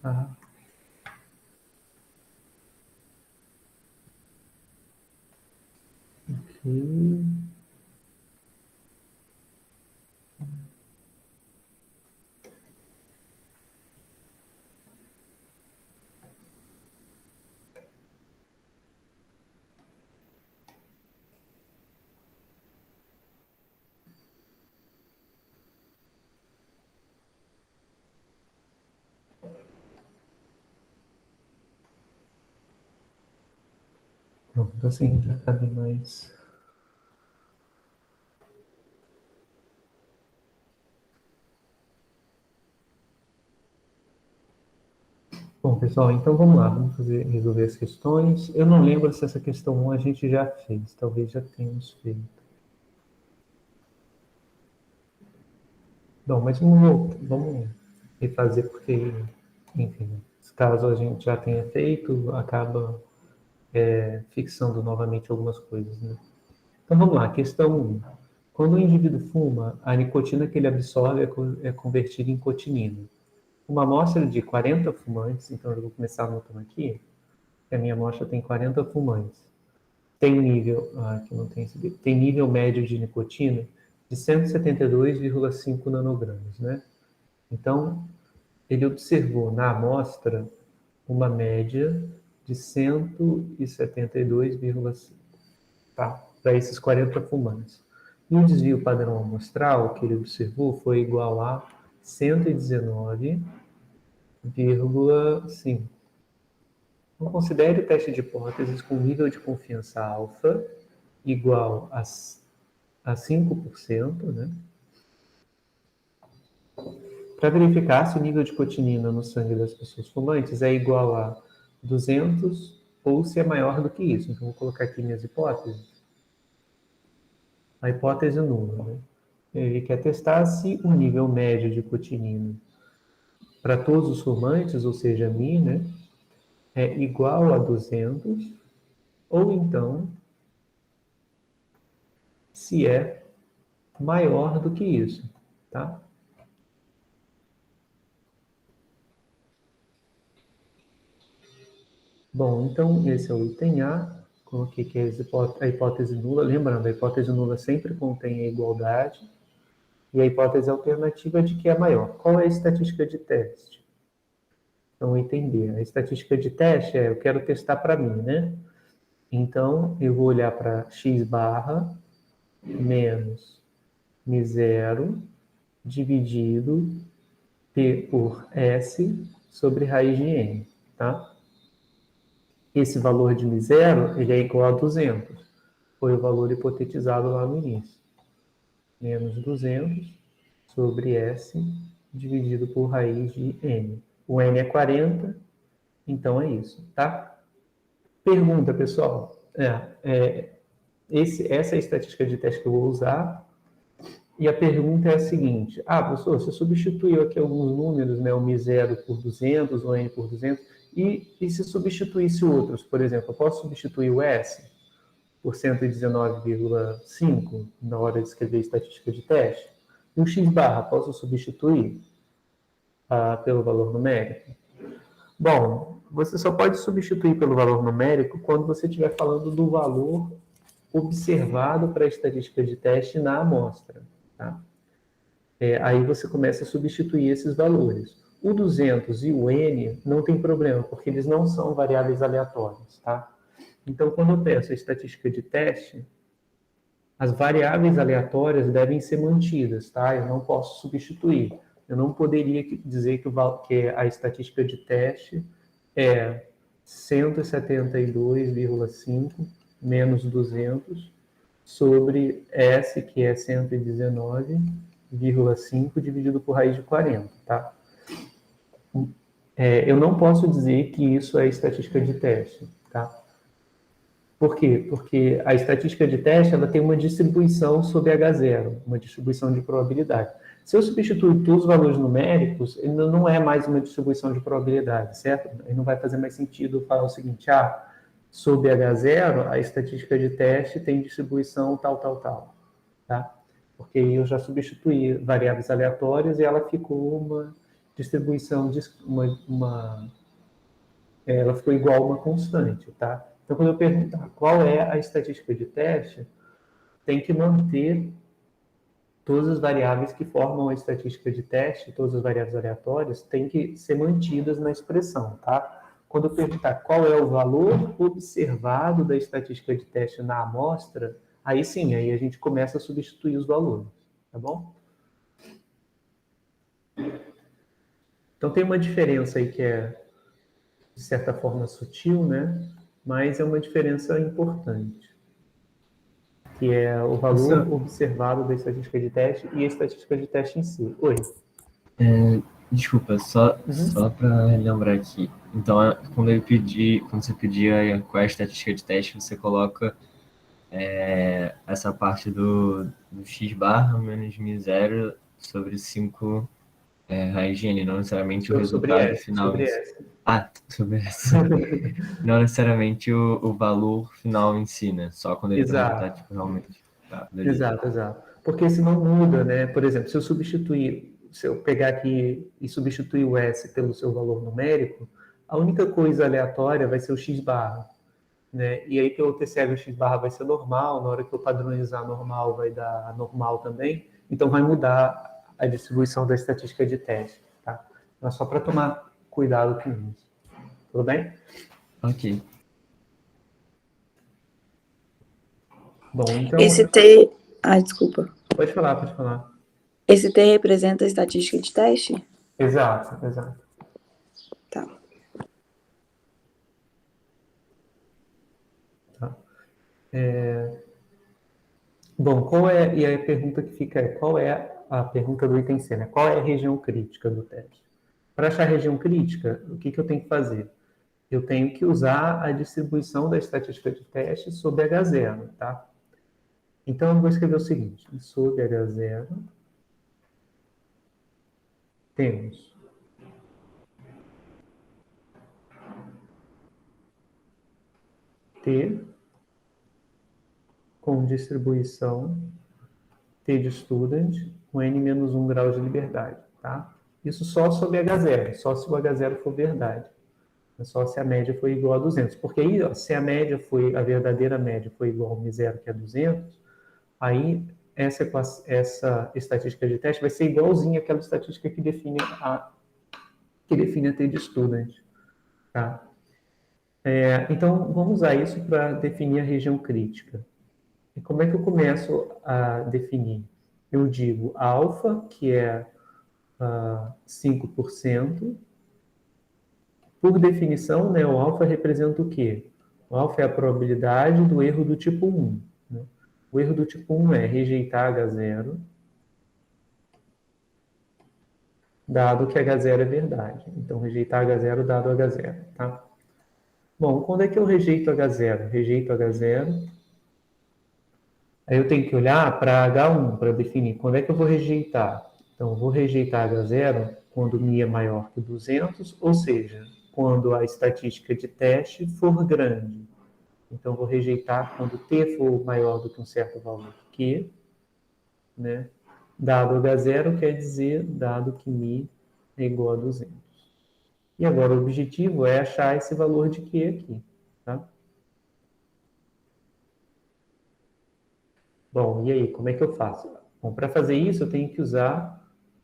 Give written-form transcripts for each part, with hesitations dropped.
Tá. Ok. Pronto, assim já cabe mais. Bom, pessoal, então vamos lá, vamos resolver as questões. Eu não lembro se essa questão 1 a gente já fez, talvez já tenhamos feito. Bom, mas vamos refazer porque, enfim, caso a gente já tenha feito, acaba fixando novamente algumas coisas, né? Então vamos lá, questão 1. Quando o indivíduo fuma, a nicotina que ele absorve é convertida em cotinina. Uma amostra de 40 fumantes, então eu vou começar anotando aqui, que a minha amostra tem 40 fumantes. Tem nível, aqui não tem esse, tem nível médio de nicotina de 172,5 nanogramas, né? Então, ele observou na amostra uma média de 172,5, tá? Para esses 40 fumantes. E o desvio padrão amostral que ele observou foi igual a 119,5. Então, considere o teste de hipóteses com nível de confiança alfa igual a 5%, né? Para verificar se o nível de cotinina no sangue das pessoas fumantes é igual a 200 ou se é maior do que isso. Então, vou colocar aqui minhas hipóteses. A hipótese nula, né? Ele quer testar se o nível médio de cotinina para todos os fumantes, ou seja, mim, né, é igual a 200, ou então se é maior do que isso, tá? Bom, então esse é o item A. Coloquei que é a hipótese nula. Lembrando, a hipótese nula sempre contém a igualdade. E a hipótese alternativa é de que é maior. Qual é a estatística de teste? Então, item B. A estatística de teste é, eu quero testar para mim, né? Então, eu vou olhar para x barra menos μ0 dividido P por S sobre raiz de n, tá? Esse valor de μ0, ele é igual a 200. Foi o valor hipotetizado lá no início. Menos 200 sobre S dividido por raiz de n. O n é 40, então é isso, tá? Pergunta, pessoal. Essa é a estatística de teste que eu vou usar. E a pergunta é a seguinte. Professor, você substituiu aqui alguns números, né? O μ0 por 200, o n por 200. E se substituísse outros? Por exemplo, eu posso substituir o S por 119,5 na hora de escrever estatística de teste? E o x barra, posso substituir pelo valor numérico? Bom, você só pode substituir pelo valor numérico quando você estiver falando do valor observado para a estatística de teste na amostra. Tá? Aí você começa a substituir esses valores. O 200 e o n não tem problema, porque eles não são variáveis aleatórias. Tá? Então, quando eu peço a estatística de teste, as variáveis aleatórias devem ser mantidas, tá? Eu não posso substituir. Eu não poderia dizer que a estatística de teste é 172,5 menos 200 sobre S, que é 119,5 dividido por raiz de 40, tá? Eu não posso dizer que isso é estatística de teste, tá? Por quê? Porque a estatística de teste ela tem uma distribuição sobre H0, uma distribuição de probabilidade. Se eu substituir todos os valores numéricos, ele não é mais uma distribuição de probabilidade, certo? Aí não vai fazer mais sentido falar o seguinte, sobre H0, a estatística de teste tem distribuição tal, tá? Porque eu já substituí variáveis aleatórias e ela ficou uma distribuição de ela ficou igual a uma constante, tá? Então, quando eu perguntar qual é a estatística de teste, tem que manter todas as variáveis que formam a estatística de teste, todas as variáveis aleatórias, têm que ser mantidas na expressão, tá? Quando eu perguntar qual é o valor observado da estatística de teste na amostra, aí sim, aí a gente começa a substituir os valores, tá bom? Então tem uma diferença aí que é, de certa forma, sutil, né? Mas é uma diferença importante, que é o valor observado da estatística de teste e a estatística de teste em si. Oi. Desculpa, só para lembrar aqui. Então, quando você pedia qual é a estatística de teste, você coloca essa parte do x barra menos μ0 sobre 5 raiz de n, não necessariamente o Sobre resultado S, final sobre em si. S. Sobre essa. Não necessariamente o valor final em si, né? Só quando ele perguntar, Exato, tipo, realmente. Tá, beleza. exato. Porque senão muda, né? Por exemplo, se eu pegar aqui e substituir o S pelo seu valor numérico, a única coisa aleatória vai ser o x barra, né? E aí pelo TCL o x barra vai ser normal, na hora que eu padronizar normal vai dar normal também, então vai mudar a distribuição da estatística de teste, tá? Mas só para tomar cuidado com isso. Tudo bem? Ok. Bom, então... Esse T... Ai, desculpa. Pode falar, pode falar. Esse T representa a estatística de teste? Exato, exato. Tá. Tá. Bom, e aí a pergunta que fica é, qual é a pergunta do item C, né? Qual é a região crítica do teste? Para achar a região crítica, o que eu tenho que fazer? Eu tenho que usar a distribuição da estatística de teste sobre H0, tá? Então, eu vou escrever o seguinte, sobre H0, temos T com distribuição T de student com n-1 grau de liberdade, tá? Isso só sobre H0, só se o H0 for verdade. É só se a média for igual a 200. Porque aí, ó, se a verdadeira média for igual a μ0, que é 200, aí essa estatística de teste vai ser igualzinha àquela estatística que define a T de student. Tá? Então, vamos usar isso para definir a região crítica. E como é que eu começo a definir? Eu digo alfa, que é 5%. Por definição, né, o alfa representa o quê? O alfa é a probabilidade do erro do tipo 1. Né? O erro do tipo 1 é rejeitar H0, dado que H0 é verdade. Então, rejeitar H0 dado H0. Tá? Bom, quando é que eu rejeito H0? Rejeito H0. Aí eu tenho que olhar para H1 para definir quando é que eu vou rejeitar. Então, eu vou rejeitar H0 quando μ é maior que 200, ou seja, quando a estatística de teste for grande. Então, vou rejeitar quando t for maior do que um certo valor Q, né? Dado H0 quer dizer dado que μ é igual a 200. E agora o objetivo é achar esse valor de Q aqui, tá? Bom, e aí, como é que eu faço? Bom, para fazer isso, eu tenho que usar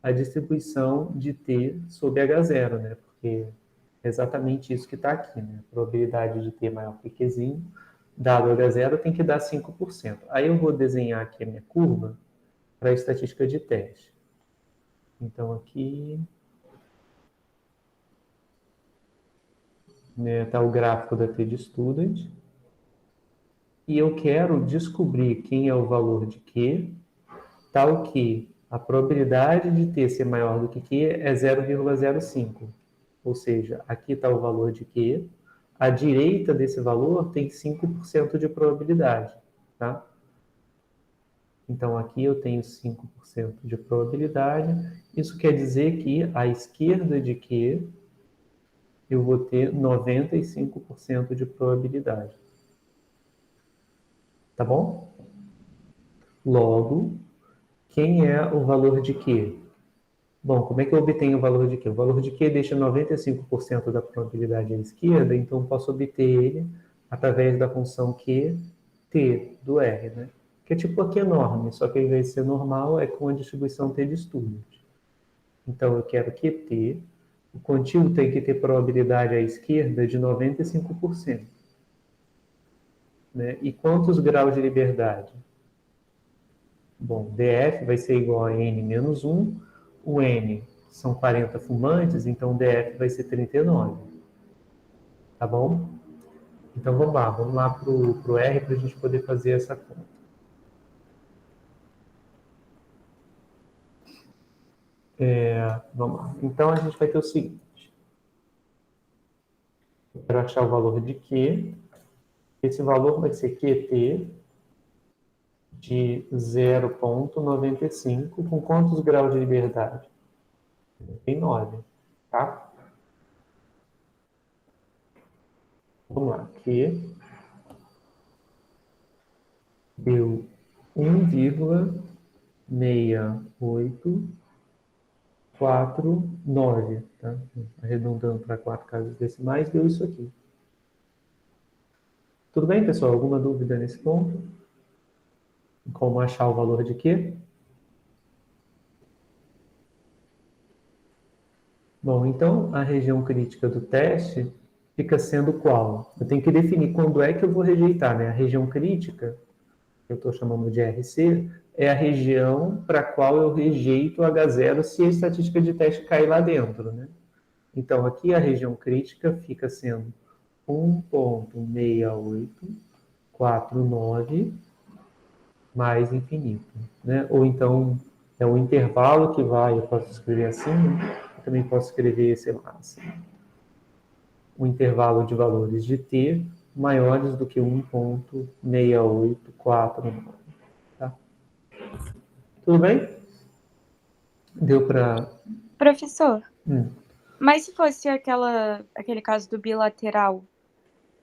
a distribuição de t sobre H0, né? Porque é exatamente isso que está aqui, né? A probabilidade de t maior que Qzinho, dado H0, tem que dar 5%. Aí eu vou desenhar aqui a minha curva para a estatística de teste. Então, aqui está o gráfico da t de student. E eu quero descobrir quem é o valor de Q, tal que a probabilidade de t ser maior do que Q é 0,05. Ou seja, aqui está o valor de Q. À direita desse valor tem 5% de probabilidade. Tá? Então, aqui eu tenho 5% de probabilidade. Isso quer dizer que à esquerda de Q eu vou ter 95% de probabilidade. Tá bom? Logo, quem é o valor de Q? Bom, como é que eu obtenho o valor de Q? O valor de Q deixa 95% da probabilidade à esquerda, então eu posso obter ele através da função Q, T, do R, né? Que é tipo aqui enorme, só que ao invés de ser normal, é com a distribuição T de Student. Então eu quero que T, o contínuo tem que ter probabilidade à esquerda de 95%. Né? E quantos graus de liberdade? Bom, DF vai ser igual a N menos 1, o N são 40 fumantes, então DF vai ser 39. Tá bom? Então vamos lá para o R para a gente poder fazer essa conta. Vamos lá. Então a gente vai ter o seguinte. Eu quero achar o valor de Q. Esse valor vai ser QT de 0,95 com quantos graus de liberdade? Tem 9, tá? Vamos lá. Q deu 1,6849, tá? Arredondando para 4 casas decimais, deu isso aqui. Tudo bem, pessoal? Alguma dúvida nesse ponto? Como achar o valor de Q? Bom, então a região crítica do teste fica sendo qual? Eu tenho que definir quando é que eu vou rejeitar, né? A região crítica, que eu estou chamando de RC, é a região para a qual eu rejeito H0 se a estatística de teste cair lá dentro, né? Então, aqui a região crítica fica sendo 1,6849 mais infinito, né? Ou então, é o intervalo que vai, eu posso escrever assim, né? Eu também posso escrever, sei lá, assim, um intervalo de valores de t maiores do que 1,6849. Tá? Tudo bem? Deu para... Professor, mas se fosse aquele caso do bilateral,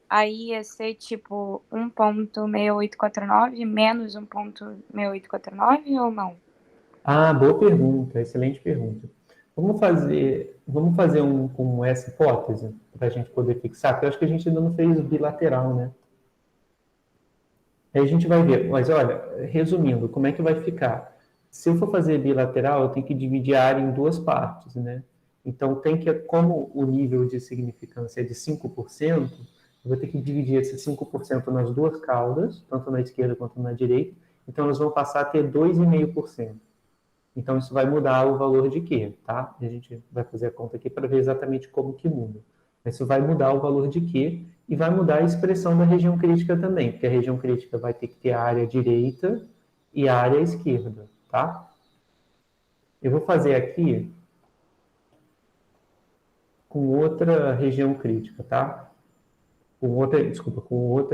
aí ia ser tipo 1,6849 menos 1,6849 ou não? Ah, boa pergunta, excelente pergunta. Vamos fazer com essa hipótese, para a gente poder fixar, porque eu acho que a gente ainda não fez o bilateral, né? Aí a gente vai ver, mas olha, resumindo, como é que vai ficar? Se eu for fazer bilateral, eu tenho que dividir a área em duas partes, né? Então, como o nível de significância é de 5%, eu vou ter que dividir esse 5% nas duas caudas, tanto na esquerda quanto na direita, então eles vão passar a ter 2,5%. Então, isso vai mudar o valor de Q, tá? A gente vai fazer a conta aqui para ver exatamente como que muda. Isso vai mudar o valor de Q e vai mudar a expressão da região crítica também, porque a região crítica vai ter que ter a área direita e a área esquerda, tá? Eu vou fazer aqui com outra região crítica, tá? Com outra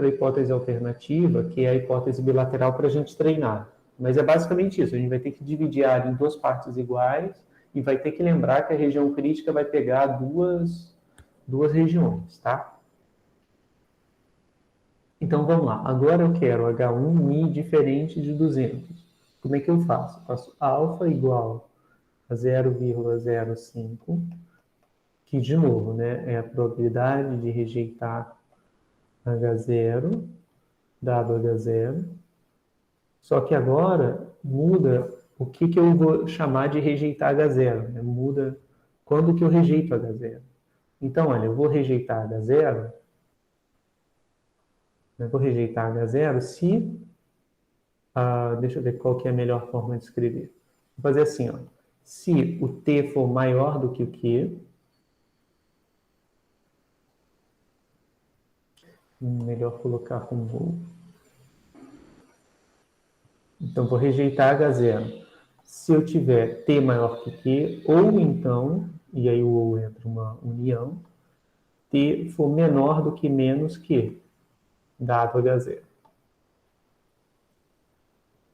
hipótese alternativa, que é a hipótese bilateral para a gente treinar. Mas é basicamente isso, a gente vai ter que dividir a área em duas partes iguais e vai ter que lembrar que a região crítica vai pegar duas regiões, tá? Então, vamos lá. Agora eu quero H1 diferente de 200. Como é que eu faço? Eu faço alfa igual a 0,05, que, de novo, né, é a probabilidade de rejeitar H0, dado H0. Só que agora muda o que eu vou chamar de rejeitar H0. Né? Muda quando que eu rejeito H0. Então, olha, eu vou rejeitar H0. Eu vou rejeitar H0 se... deixa eu ver qual que é a melhor forma de escrever. Vou fazer assim, ó. Se o T for maior do que o Q... Melhor colocar como... Então, vou rejeitar H0. Se eu tiver T maior que Q, ou então, e aí o ou entra uma união, T for menor do que menos Q, dado H0.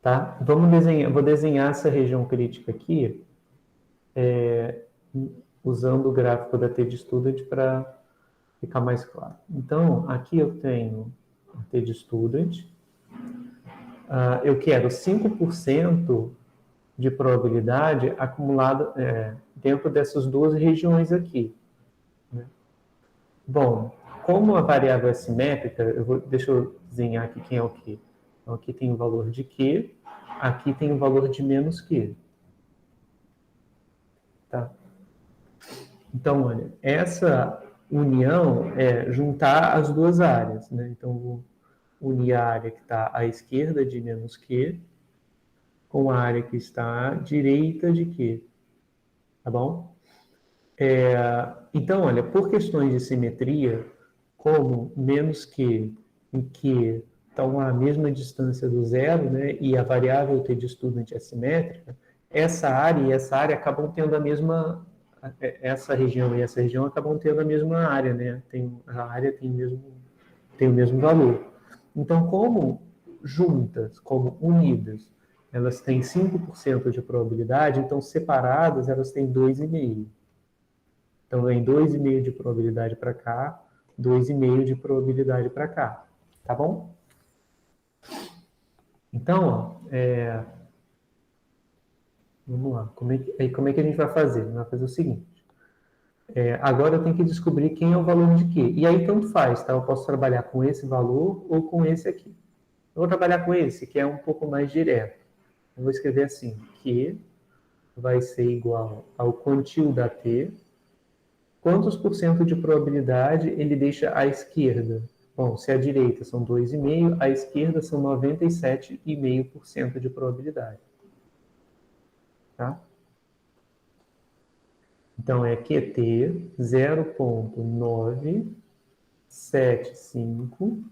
Tá? Vou desenhar essa região crítica aqui, usando o gráfico da T de Student para ficar mais claro. Então, aqui eu tenho a T de Student. Eu quero 5% de probabilidade acumulada dentro dessas duas regiões aqui. Né? Bom, como a variável é simétrica, deixa eu desenhar aqui quem é o Q. Então, aqui tem o valor de Q, aqui tem o valor de menos Q. Tá? Então, olha, essa união é juntar as duas áreas. Né? Então, vou unir a área que está à esquerda de menos Q com a área que está à direita de Q. Tá bom? Então, olha, por questões de simetria, como menos Q e Q estão à mesma distância do zero, né, e a variável t de estudante é simétrica, essa área e essa área acabam tendo a mesma, essa região e essa região acabam tendo a mesma área, né, a área tem o mesmo valor. Então, como juntas, como unidas, elas têm 5% de probabilidade, então separadas elas têm 2,5%. Então, vem 2,5 de probabilidade para cá, 2,5 de probabilidade para cá. Tá bom? Então, vamos lá. Como é que a gente vai fazer? A gente vai fazer o seguinte. Agora eu tenho que descobrir quem é o valor de quê. E aí, tanto faz, tá? Eu posso trabalhar com esse valor ou com esse aqui. Eu vou trabalhar com esse, que é um pouco mais direto. Eu vou escrever assim, que vai ser igual ao quantil da t. Quantos por cento de probabilidade ele deixa à esquerda? Bom, se a direita são 2,5, a esquerda são 97,5% de probabilidade. Tá? Então, é QT 0,975.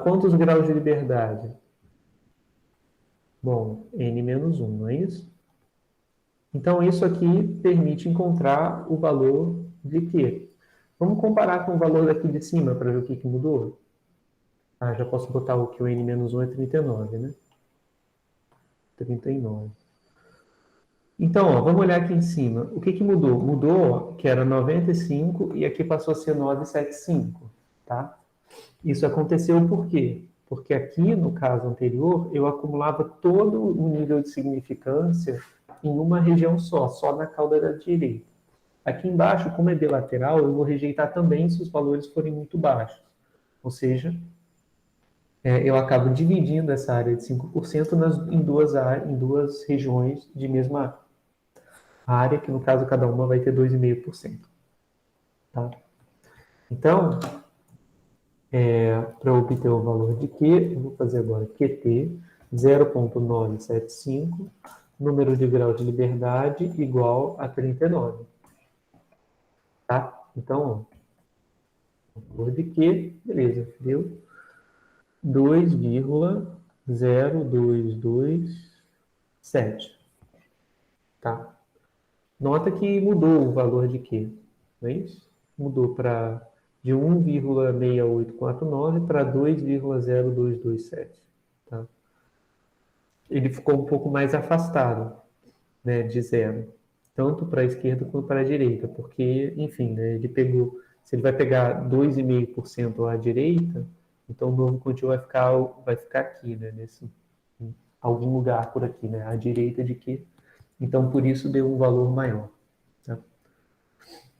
Quantos graus de liberdade? Bom, N-1, não é isso? Então, isso aqui permite encontrar o valor de Q. Vamos comparar com o valor daqui de cima para ver o que mudou? Já posso botar o que o N-1 é 39, né? 39. Então, ó, vamos olhar aqui em cima. O que mudou? Mudou que era 95 e aqui passou a ser 975, tá? Isso aconteceu por quê? Porque aqui, no caso anterior, eu acumulava todo o nível de significância em uma região só na cauda da direita. Aqui embaixo, como é bilateral, eu vou rejeitar também se os valores forem muito baixos. Ou seja, eu acabo dividindo essa área de 5% em duas regiões de mesma área, que no caso cada uma vai ter 2,5%. Tá? Então, para obter o valor de Q, eu vou fazer agora QT 0,975, número de grau de liberdade igual a 39. Tá? Então, o valor de Q, beleza, deu 2,0227. Tá? Nota que mudou o valor de Q, não é isso? Mudou de 1,6849 para 2,0227. Tá? Ele ficou um pouco mais afastado, né, de zero, tanto para a esquerda quanto para a direita, porque, enfim, né, se ele vai pegar 2,5% à direita, então o novo quantil vai ficar aqui, né, em algum lugar por aqui, né, à direita de Q. Então, por isso deu um valor maior. Tá?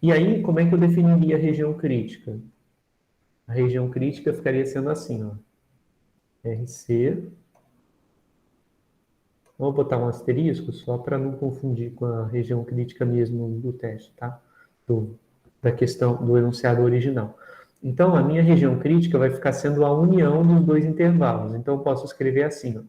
E aí, como é que eu definiria a região crítica? A região crítica ficaria sendo assim, ó. RC. Vou botar um asterisco só para não confundir com a região crítica mesmo do teste, tá? Da questão do enunciado original. Então, a minha região crítica vai ficar sendo a união dos dois intervalos. Então, eu posso escrever assim, ó.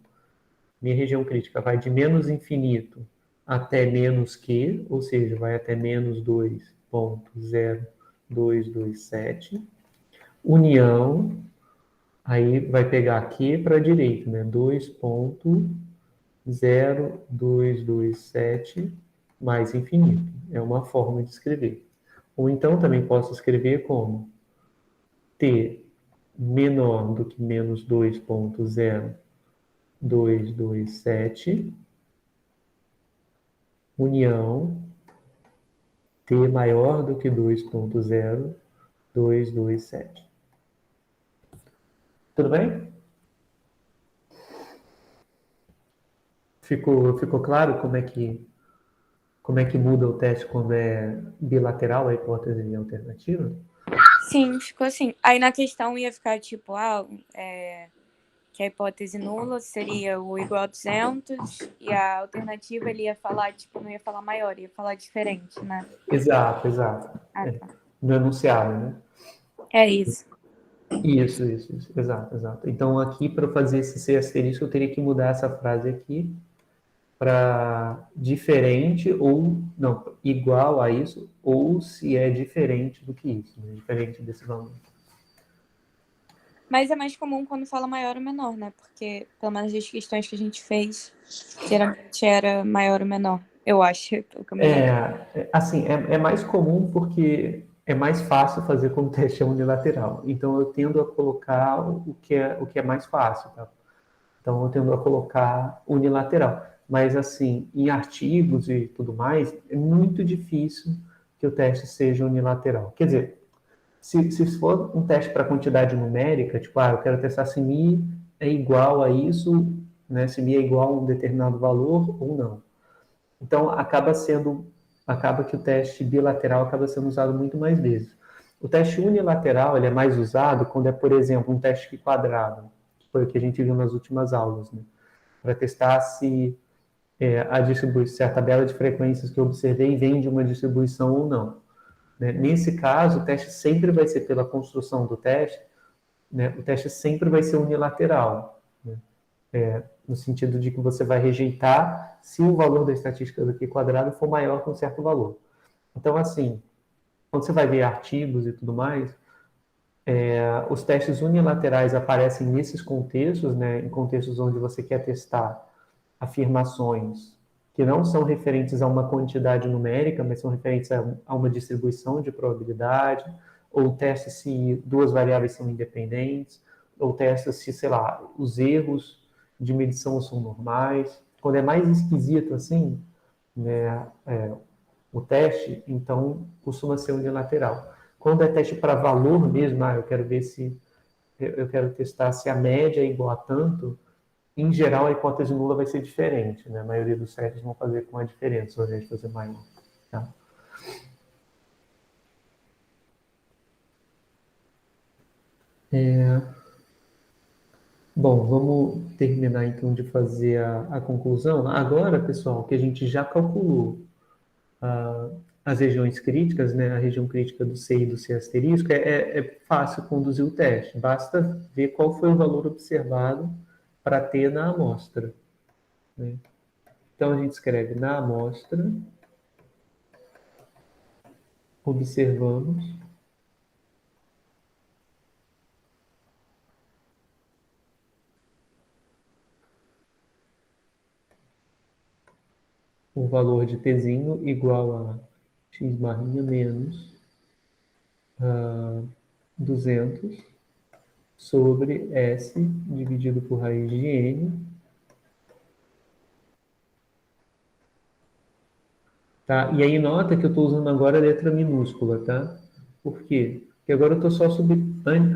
Minha região crítica vai de menos infinito até menos Q, ou seja, vai até menos 2,0227. União, aí vai pegar Q para a direita, né? 2,0227 mais infinito. É uma forma de escrever. Ou então também posso escrever como T menor do que menos 2,0227, união T maior do que 2,0227. Tudo bem? Ficou claro como é que muda o teste quando é bilateral a hipótese e a alternativa? Sim, ficou assim. Aí na questão ia ficar tipo, que a hipótese nula seria o igual a 200 e a alternativa ele ia falar, tipo, não ia falar maior, ia falar diferente, né? Exato. Ah, É, tá. no enunciado, né? É isso. Isso. Exato. Então, aqui, para fazer esse C asterisco, eu teria que mudar essa frase aqui para diferente ou, não, igual a isso, ou se é diferente do que isso, né? Diferente desse valor. Mas é mais comum quando fala maior ou menor, né? Porque, pelo menos as questões que a gente fez, geralmente era maior ou menor. Eu acho, pelo que eu me lembro. Assim, é mais comum porque é mais fácil fazer quando o teste é unilateral. Então, eu tendo a colocar o que é mais fácil, tá? Então, eu tendo a colocar unilateral. Mas, assim, em artigos e tudo mais, é muito difícil que o teste seja unilateral. Quer dizer, se for um teste para quantidade numérica, tipo, eu quero testar se mi é igual a isso, né? Se mi é igual a um determinado valor ou não. Então, acaba que o teste bilateral acaba sendo usado muito mais vezes. O teste unilateral ele é mais usado quando é, por exemplo, um teste quadrado, que foi o que a gente viu nas últimas aulas, né? Para testar se se a tabela de frequências que eu observei vem de uma distribuição ou não, né? Nesse caso, o teste sempre vai ser pela construção do teste, né? O teste sempre vai ser unilateral, né? No sentido de que você vai rejeitar se o valor da estatística do Q quadrado for maior que um certo valor. Então, assim, quando você vai ver artigos e tudo mais, os testes unilaterais aparecem nesses contextos, né, em contextos onde você quer testar afirmações que não são referentes a uma quantidade numérica, mas são referentes a uma distribuição de probabilidade, ou testa se duas variáveis são independentes, ou testa se, sei lá, os erros de medição são normais. Quando é mais esquisito assim, né, o teste, então costuma ser unilateral. Quando é teste para valor mesmo, eu quero ver se eu quero testar se a média é igual a tanto, em geral, a hipótese nula vai ser diferente, né? A maioria dos testes vão fazer com a diferença, ao invés de fazer maior. Tá? Bom, vamos terminar então de fazer a conclusão. Agora, pessoal, que a gente já calculou as regiões críticas, né? A região crítica do C e do C asterisco, é fácil conduzir o teste. Basta ver qual foi o valor observado para ter na amostra, né? Então, a gente escreve na amostra, observamos o valor de Tzinho igual a x barrinha menos 200 sobre S dividido por raiz de N. Tá? E aí nota que eu estou usando agora a letra minúscula, tá? Por quê? Porque agora eu estou só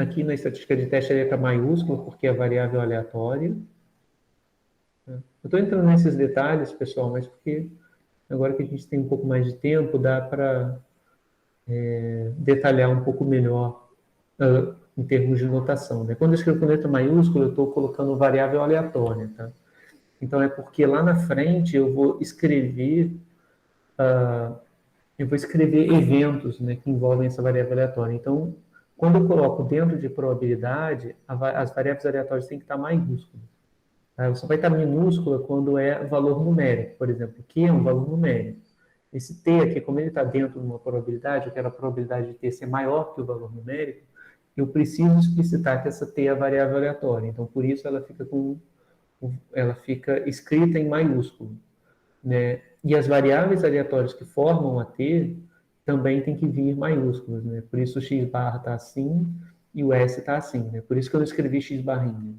aqui na estatística de teste a letra maiúscula, porque é variável aleatória. Tá? Eu estou entrando nesses detalhes, pessoal, mas porque agora que a gente tem um pouco mais de tempo, dá para detalhar um pouco melhor em termos de notação, né? Quando eu escrevo com letra maiúscula, eu estou colocando variável aleatória, tá? Então é porque lá na frente eu vou escrever eventos, né, que envolvem essa variável aleatória. Então, quando eu coloco dentro de probabilidade, as variáveis aleatórias têm que estar maiúsculas. Tá? Só vai estar minúscula quando é valor numérico, por exemplo, que é um valor numérico. Esse t aqui, como ele está dentro de uma probabilidade, eu quero a probabilidade de t ser maior que o valor numérico, eu preciso explicitar que essa t é a variável aleatória. Então, por isso ela fica escrita em maiúsculo, né? E as variáveis aleatórias que formam a t também tem que vir maiúsculas, né? Por isso o x barra está assim e o s está assim, né? Por isso que eu não escrevi x barrinha,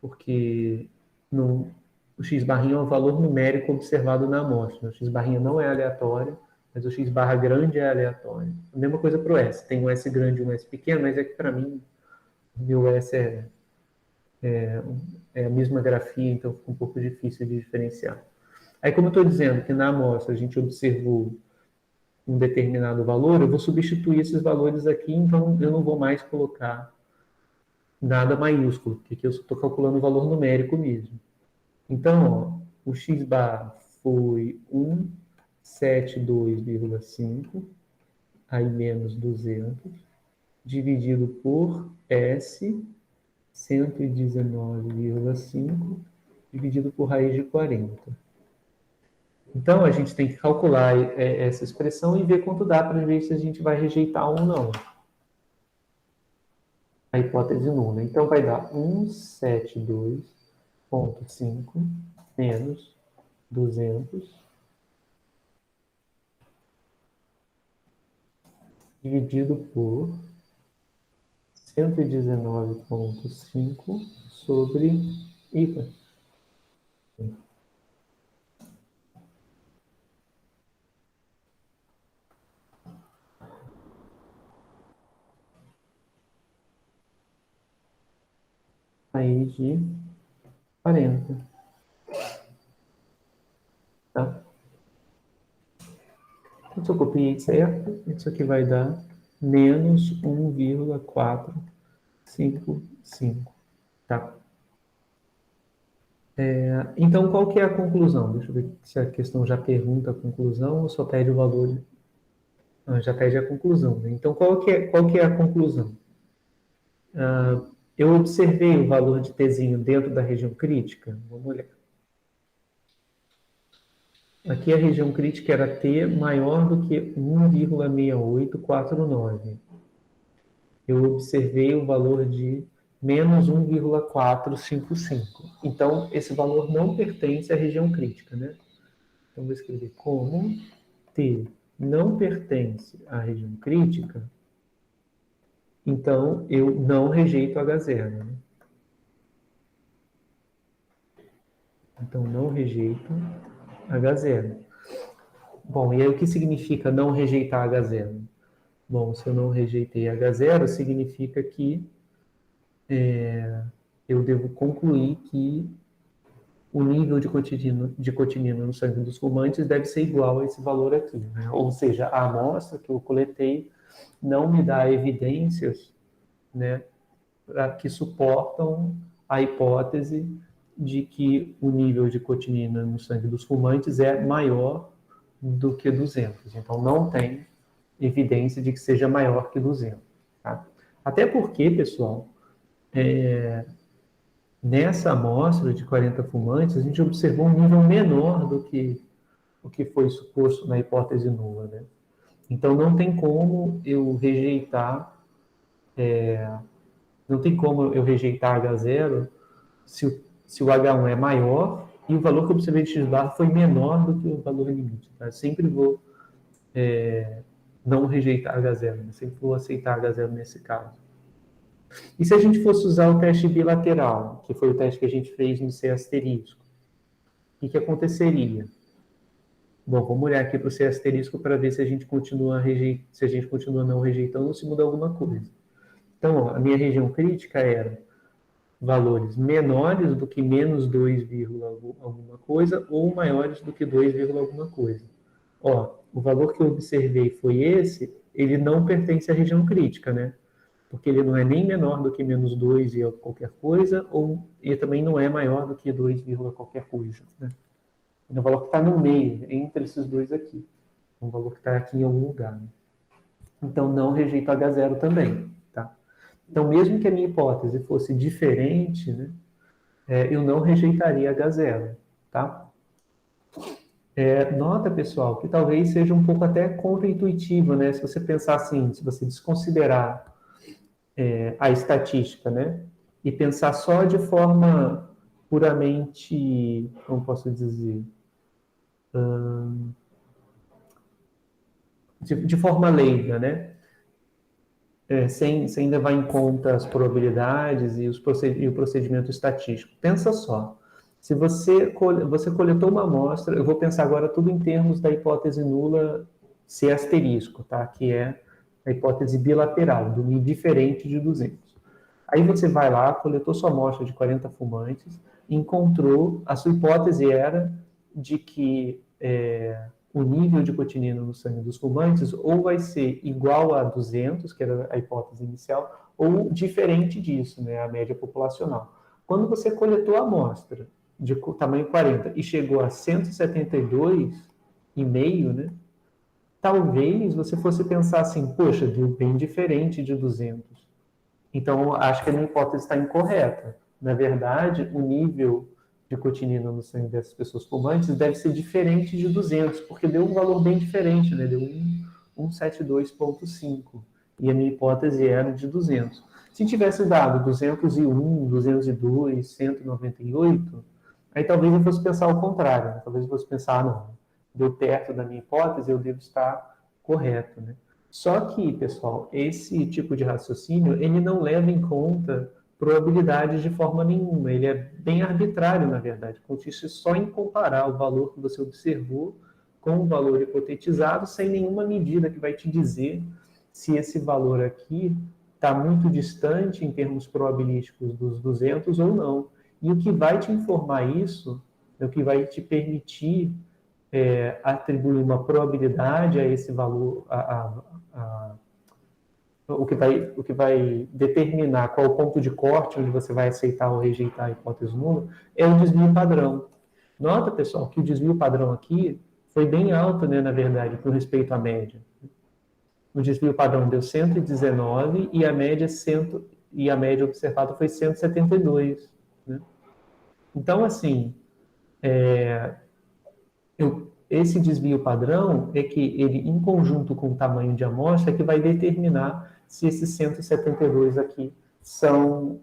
porque o x barrinha é um valor numérico observado na amostra. O x barrinha não é aleatório, mas o x barra grande é aleatório. A mesma coisa para o s. Tem um s grande e um s pequeno, mas é que para mim o meu s é a mesma grafia, então fica um pouco difícil de diferenciar. Aí, como eu estou dizendo que na amostra a gente observou um determinado valor, eu vou substituir esses valores aqui, então eu não vou mais colocar nada maiúsculo, porque eu estou calculando o valor numérico mesmo. Então, ó, o x bar foi 172,5, aí menos 200, dividido por S, 119,5, dividido por raiz de 40. Então, a gente tem que calcular essa expressão e ver quanto dá para ver se a gente vai rejeitar ou não a hipótese nula. Então, vai dar 172,5 menos 200 dividido por 119,5 sobre IPA. Aí de 40. Tá? Então, se eu copiei certo, isso aqui vai dar menos 1,455. Tá? Então, qual que é a conclusão? Deixa eu ver se a questão já pergunta a conclusão ou só pede o valor. Já pede a conclusão. Né? Então, qual que é a conclusão? Eu observei o valor de Tzinho dentro da região crítica. Vamos olhar. Aqui a região crítica era T maior do que 1,6849. Eu observei o valor de menos 1,455. Então, esse valor não pertence à região crítica, né? Então, vou escrever como T não pertence à região crítica, então eu não rejeito H0. Né? Então, não rejeito H0. Bom, e aí o que significa não rejeitar H0? Bom, se eu não rejeitei H0, significa que eu devo concluir que o nível de cotinina no sangue dos fumantes deve ser igual a esse valor aqui. Né? Ou seja, a amostra que eu coletei não me dá evidências, né, que suportam a hipótese de que o nível de cotinina no sangue dos fumantes é maior do que 200. Então, não tem evidência de que seja maior que 200. Tá? Até porque, pessoal, nessa amostra de 40 fumantes, a gente observou um nível menor do que o que foi suposto na hipótese nula. Né? Então, não tem como eu rejeitar H0 se o H1 é maior e o valor que eu observei de x-bar foi menor do que o valor limite. Tá? Eu sempre vou não rejeitar H0, né? Sempre vou aceitar H0 nesse caso. E se a gente fosse usar o teste bilateral, que foi o teste que a gente fez no C asterisco, o que aconteceria? Bom, vamos olhar aqui para o C asterisco para ver se a gente continua não rejeitando ou se muda alguma coisa. Então, ó, a minha região crítica era valores menores do que menos 2, alguma coisa ou maiores do que 2, alguma coisa. Ó, o valor que eu observei foi esse, ele não pertence à região crítica, né? Porque ele não é nem menor do que menos 2 e qualquer coisa, e também não é maior do que 2, qualquer coisa. Né? É um valor que está no meio, entre esses dois aqui. É um valor que está aqui em algum lugar. Né? Então, não rejeito H0 também. Tá? Então, mesmo que a minha hipótese fosse diferente, né, eu não rejeitaria H0. Tá? Nota, pessoal, que talvez seja um pouco até contra-intuitivo, né? Se você pensar assim, se você desconsiderar a estatística, né? E pensar só de forma puramente, como posso dizer, de forma leiga, né? Sem levar em conta as probabilidades e o procedimento estatístico. Pensa só, se você coletou uma amostra, eu vou pensar agora tudo em termos da hipótese nula C asterisco, tá? Que é a hipótese bilateral, do mi diferente de 200. Aí você vai lá, coletou sua amostra de 40 fumantes, encontrou, a sua hipótese era de que o nível de cotinina no sangue dos fumantes ou vai ser igual a 200, que era a hipótese inicial, ou diferente disso, né, a média populacional. Quando você coletou a amostra de tamanho 40 e chegou a 172,5, né, talvez você fosse pensar assim, poxa, deu bem diferente de 200. Então, acho que a minha hipótese está incorreta. Na verdade, o nível de cotinina no sangue dessas pessoas fumantes deve ser diferente de 200, porque deu um valor bem diferente, né? Deu 172,5. E a minha hipótese era de 200. Se tivesse dado 201, 202, 198, aí talvez eu fosse pensar o contrário. Né? Talvez eu fosse pensar, não, deu perto da minha hipótese, eu devo estar correto, né? Só que, pessoal, esse tipo de raciocínio, ele não leva em conta probabilidades de forma nenhuma. Ele é bem arbitrário, na verdade. Consiste só em comparar o valor que você observou com o valor hipotetizado, sem nenhuma medida que vai te dizer se esse valor aqui está muito distante em termos probabilísticos dos 200 ou não. E o que vai te informar isso, o que vai te permitir atribuir uma probabilidade a esse valor, o que vai determinar qual o ponto de corte onde você vai aceitar ou rejeitar a hipótese nula, é o desvio padrão. Nota, pessoal, que o desvio padrão aqui foi bem alto, né, na verdade, com respeito à média. O desvio padrão deu 119 e a média observada foi 172. Né? Então, assim, esse desvio padrão é que ele, em conjunto com o tamanho de amostra, é que vai determinar se esses 172 aqui estão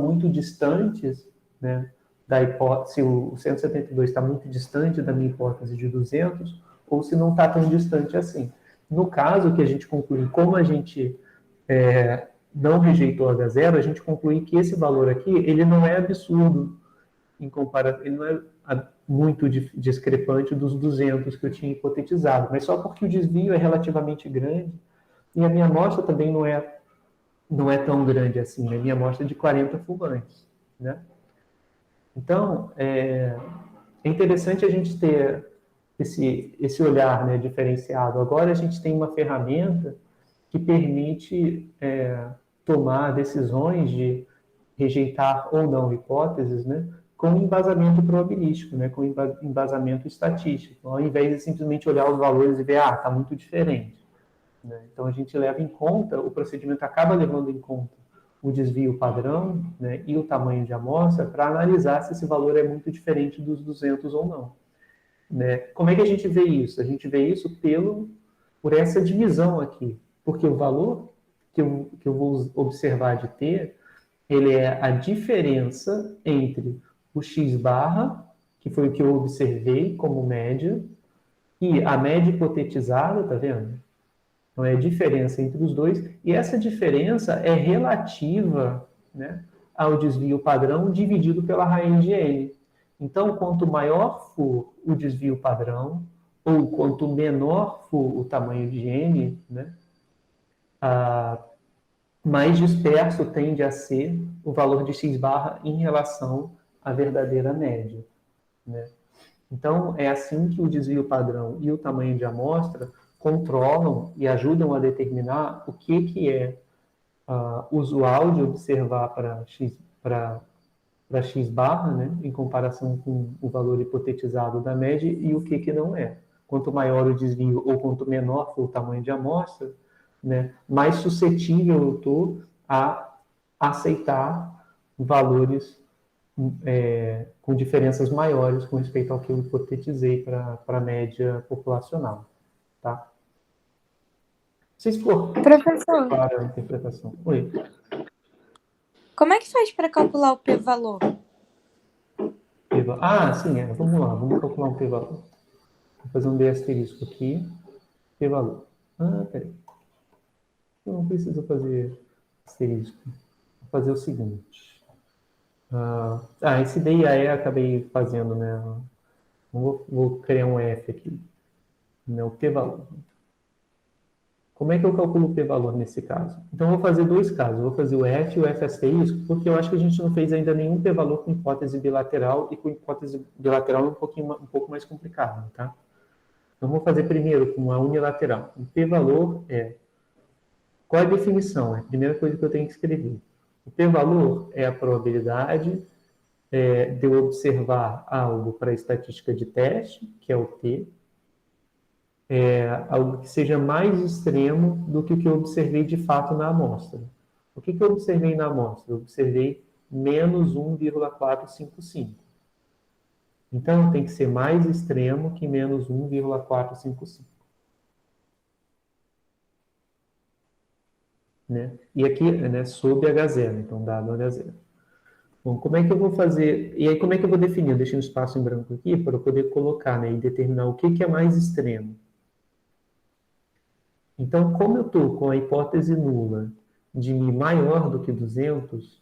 muito distantes, né, da hipótese, se o 172 está muito distante da minha hipótese de 200, ou se não está tão distante assim. No caso que a gente conclui, como a gente não rejeitou H0, a gente conclui que esse valor aqui, ele não é absurdo, ele não é muito discrepante dos 200 que eu tinha hipotetizado, mas só porque o desvio é relativamente grande e a minha amostra também não é tão grande assim, né? Minha amostra é de 40 fumantes, né? Então, é interessante a gente ter esse olhar, né, diferenciado. Agora a gente tem uma ferramenta que permite tomar decisões de rejeitar ou não hipóteses, né, com embasamento probabilístico, né, com embasamento estatístico, ao invés de simplesmente olhar os valores e ver, está muito diferente. Né? Então, a gente leva em conta, o procedimento acaba levando em conta o desvio padrão, né, e o tamanho de amostra para analisar se esse valor é muito diferente dos 200 ou não. Né? Como é que a gente vê isso? A gente vê isso por essa divisão aqui, porque o valor que eu vou observar de T, ele é a diferença entre o x barra, que foi o que eu observei como média, e a média hipotetizada, tá vendo? Então, é a diferença entre os dois, e essa diferença é relativa, né, ao desvio padrão dividido pela raiz de n. Então, quanto maior for o desvio padrão, ou quanto menor for o tamanho de n, né, mais disperso tende a ser o valor de x barra em relação à verdadeira média. Né? Então, é assim que o desvio padrão e o tamanho de amostra controlam e ajudam a determinar o que é usual de observar para x barra, né, em comparação com o valor hipotetizado da média, e o que não é. Quanto maior o desvio ou quanto menor for o tamanho de amostra, né, mais suscetível eu estou a aceitar valores com diferenças maiores com respeito ao que eu hipotetizei para a média populacional. Tá? Se for Professor, para a interpretação. Oi. como é que faz para calcular o p-valor? Sim, vamos lá, vamos calcular um p-valor. Vou fazer um D asterisco aqui, p-valor. Peraí. Eu não preciso fazer asterisco. Vou fazer o seguinte. Esse D e a E acabei fazendo, né? Vou criar um F aqui. Né, o p-valor. Como é que eu calculo o p-valor nesse caso? Então, eu vou fazer dois casos. Eu vou fazer o F e o F asterisco, porque eu acho que a gente não fez ainda nenhum p-valor com hipótese bilateral, e com hipótese bilateral é um pouco mais complicado, tá? Então, vamos fazer primeiro com a unilateral. O p-valor é... Qual é a definição? É a primeira coisa que eu tenho que escrever. O p-valor é a probabilidade de eu observar algo para a estatística de teste, que é o t, algo que seja mais extremo do que o que eu observei de fato na amostra. O que eu observei na amostra? Eu observei menos 1,455. Então, tem que ser mais extremo que menos 1,455. Né? E aqui, né, sob H0, então dado H0. Bom, como é que eu vou fazer? E aí, como é que eu vou definir? Eu deixei um espaço em branco aqui para eu poder colocar, né, e determinar o que é mais extremo. Então, como eu estou com a hipótese nula de μ maior do que 200,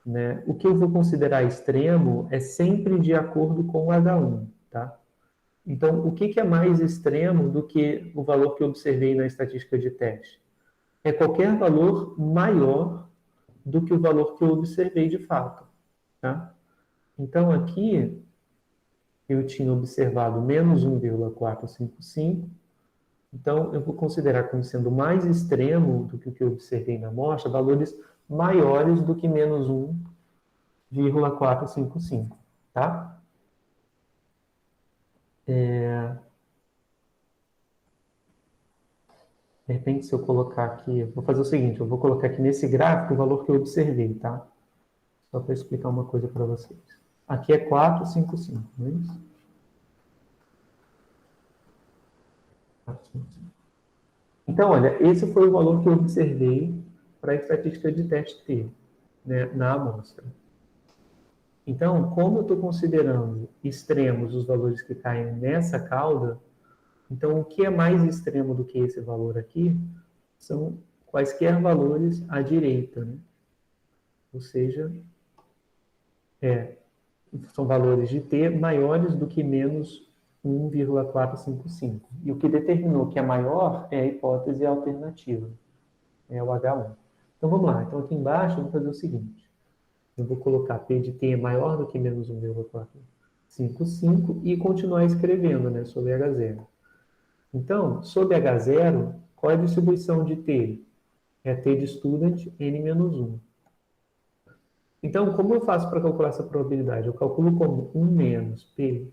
né, o que eu vou considerar extremo é sempre de acordo com o H1, tá? Então, o que é mais extremo do que o valor que eu observei na estatística de teste? É qualquer valor maior do que o valor que eu observei de fato, tá? Então, aqui, eu tinha observado menos 1,455, então eu vou considerar como sendo mais extremo do que o que eu observei na amostra, valores maiores do que menos 1,455, tá? De repente, se eu colocar aqui, eu vou fazer o seguinte, eu vou colocar aqui nesse gráfico o valor que eu observei, tá? Só para explicar uma coisa para vocês. Aqui é 455, não é isso? 455. Então, olha, esse foi o valor que eu observei para a estatística de teste T, né, na amostra. Então, como eu estou considerando extremos os valores que caem nessa cauda, então o que é mais extremo do que esse valor aqui são quaisquer valores à direita, né? Ou seja, são valores de t maiores do que menos 1,455. E o que determinou que é maior é a hipótese alternativa, é o H1. Então vamos lá, então aqui embaixo eu vou fazer o seguinte, eu vou colocar P de t maior do que menos 1,455 e continuar escrevendo, né, sobre H0. Então, sobre H0, qual é a distribuição de t? É t de student n-1. Então, como eu faço para calcular essa probabilidade? Eu calculo como 1 menos P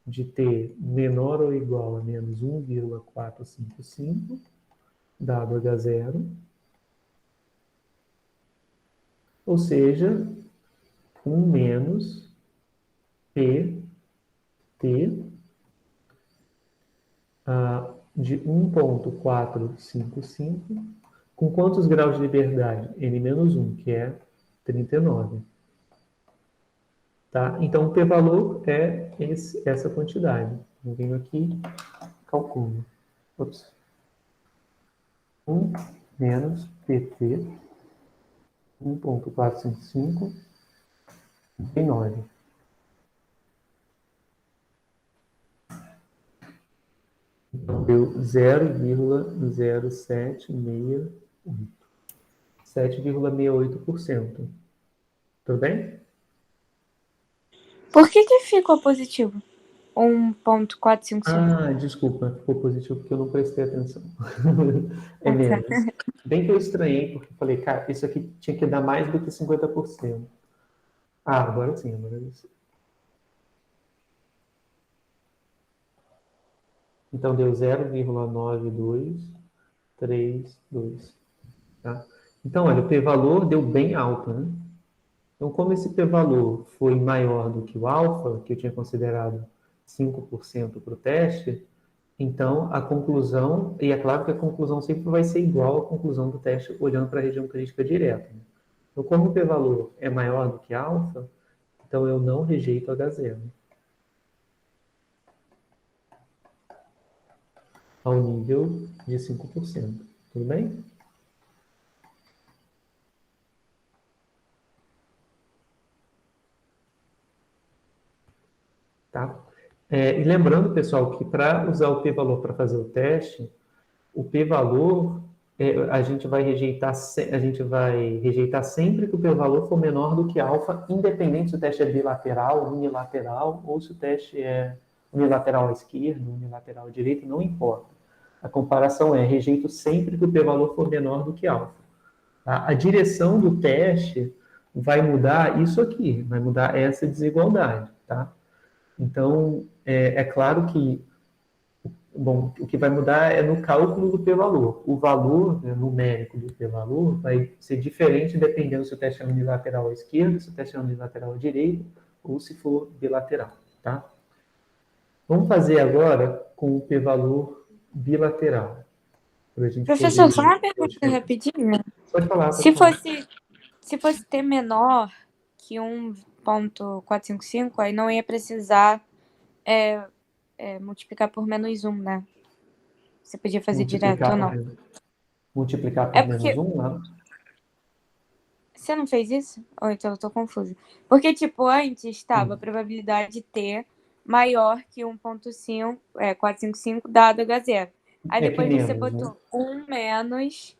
de t menor ou igual a menos 1,455, dado H0. Ou seja, 1 menos P t de 1,455, com quantos graus de liberdade? N-1, que é 39. Tá? Então, o p-valor é essa quantidade. Eu venho aqui, calculo. Ops. 1 menos pt, 1,455, 39. Então, deu 0,0768. 7,68%. Tudo bem? Por que ficou positivo? 1,455. Desculpa, ficou positivo porque eu não prestei atenção. É menos. Bem que eu estranhei, porque eu falei, cara, isso aqui tinha que dar mais do que 50%. Agora sim, agora sim. Então deu 0,9232. Tá? Então, olha, o p-valor deu bem alto, né? Então, como esse p-valor foi maior do que o alfa, que eu tinha considerado 5% para o teste, então a conclusão, e é claro que a conclusão sempre vai ser igual à conclusão do teste olhando para a região crítica direta. Né? Então, como o p-valor é maior do que alfa, então eu não rejeito H0. Ao nível de 5%. Tudo bem? Tá? E lembrando, pessoal, que para usar o p-valor para fazer o teste, o p-valor a gente vai rejeitar sempre que o p-valor for menor do que alfa, independente se o teste é bilateral, unilateral, ou se o teste é unilateral à esquerda, unilateral à direita, não importa. A comparação é rejeito sempre que o p-valor for menor do que alfa. Tá? A direção do teste vai mudar isso aqui, vai mudar essa desigualdade. Tá? Então, é claro que bom, o que vai mudar é no cálculo do p-valor. O valor, né, numérico do p-valor vai ser diferente dependendo se o teste é unilateral à esquerda, se o teste é unilateral à direita, ou se for bilateral, tá? Vamos fazer agora com o p-valor bilateral, para a gente Professor, só uma poder pergunta rapidinho. Pode falar, Se pode falar. fosse T menor que 1,455, aí não ia precisar multiplicar por -1, né? Você podia fazer direto ou não? Multiplicar É por porque -1, né? você não fez isso? Ou então eu tô confusa. Porque, tipo, antes estava a probabilidade de T maior que 1,455 dado H0. Aí É que depois você menos, né? botou 1 menos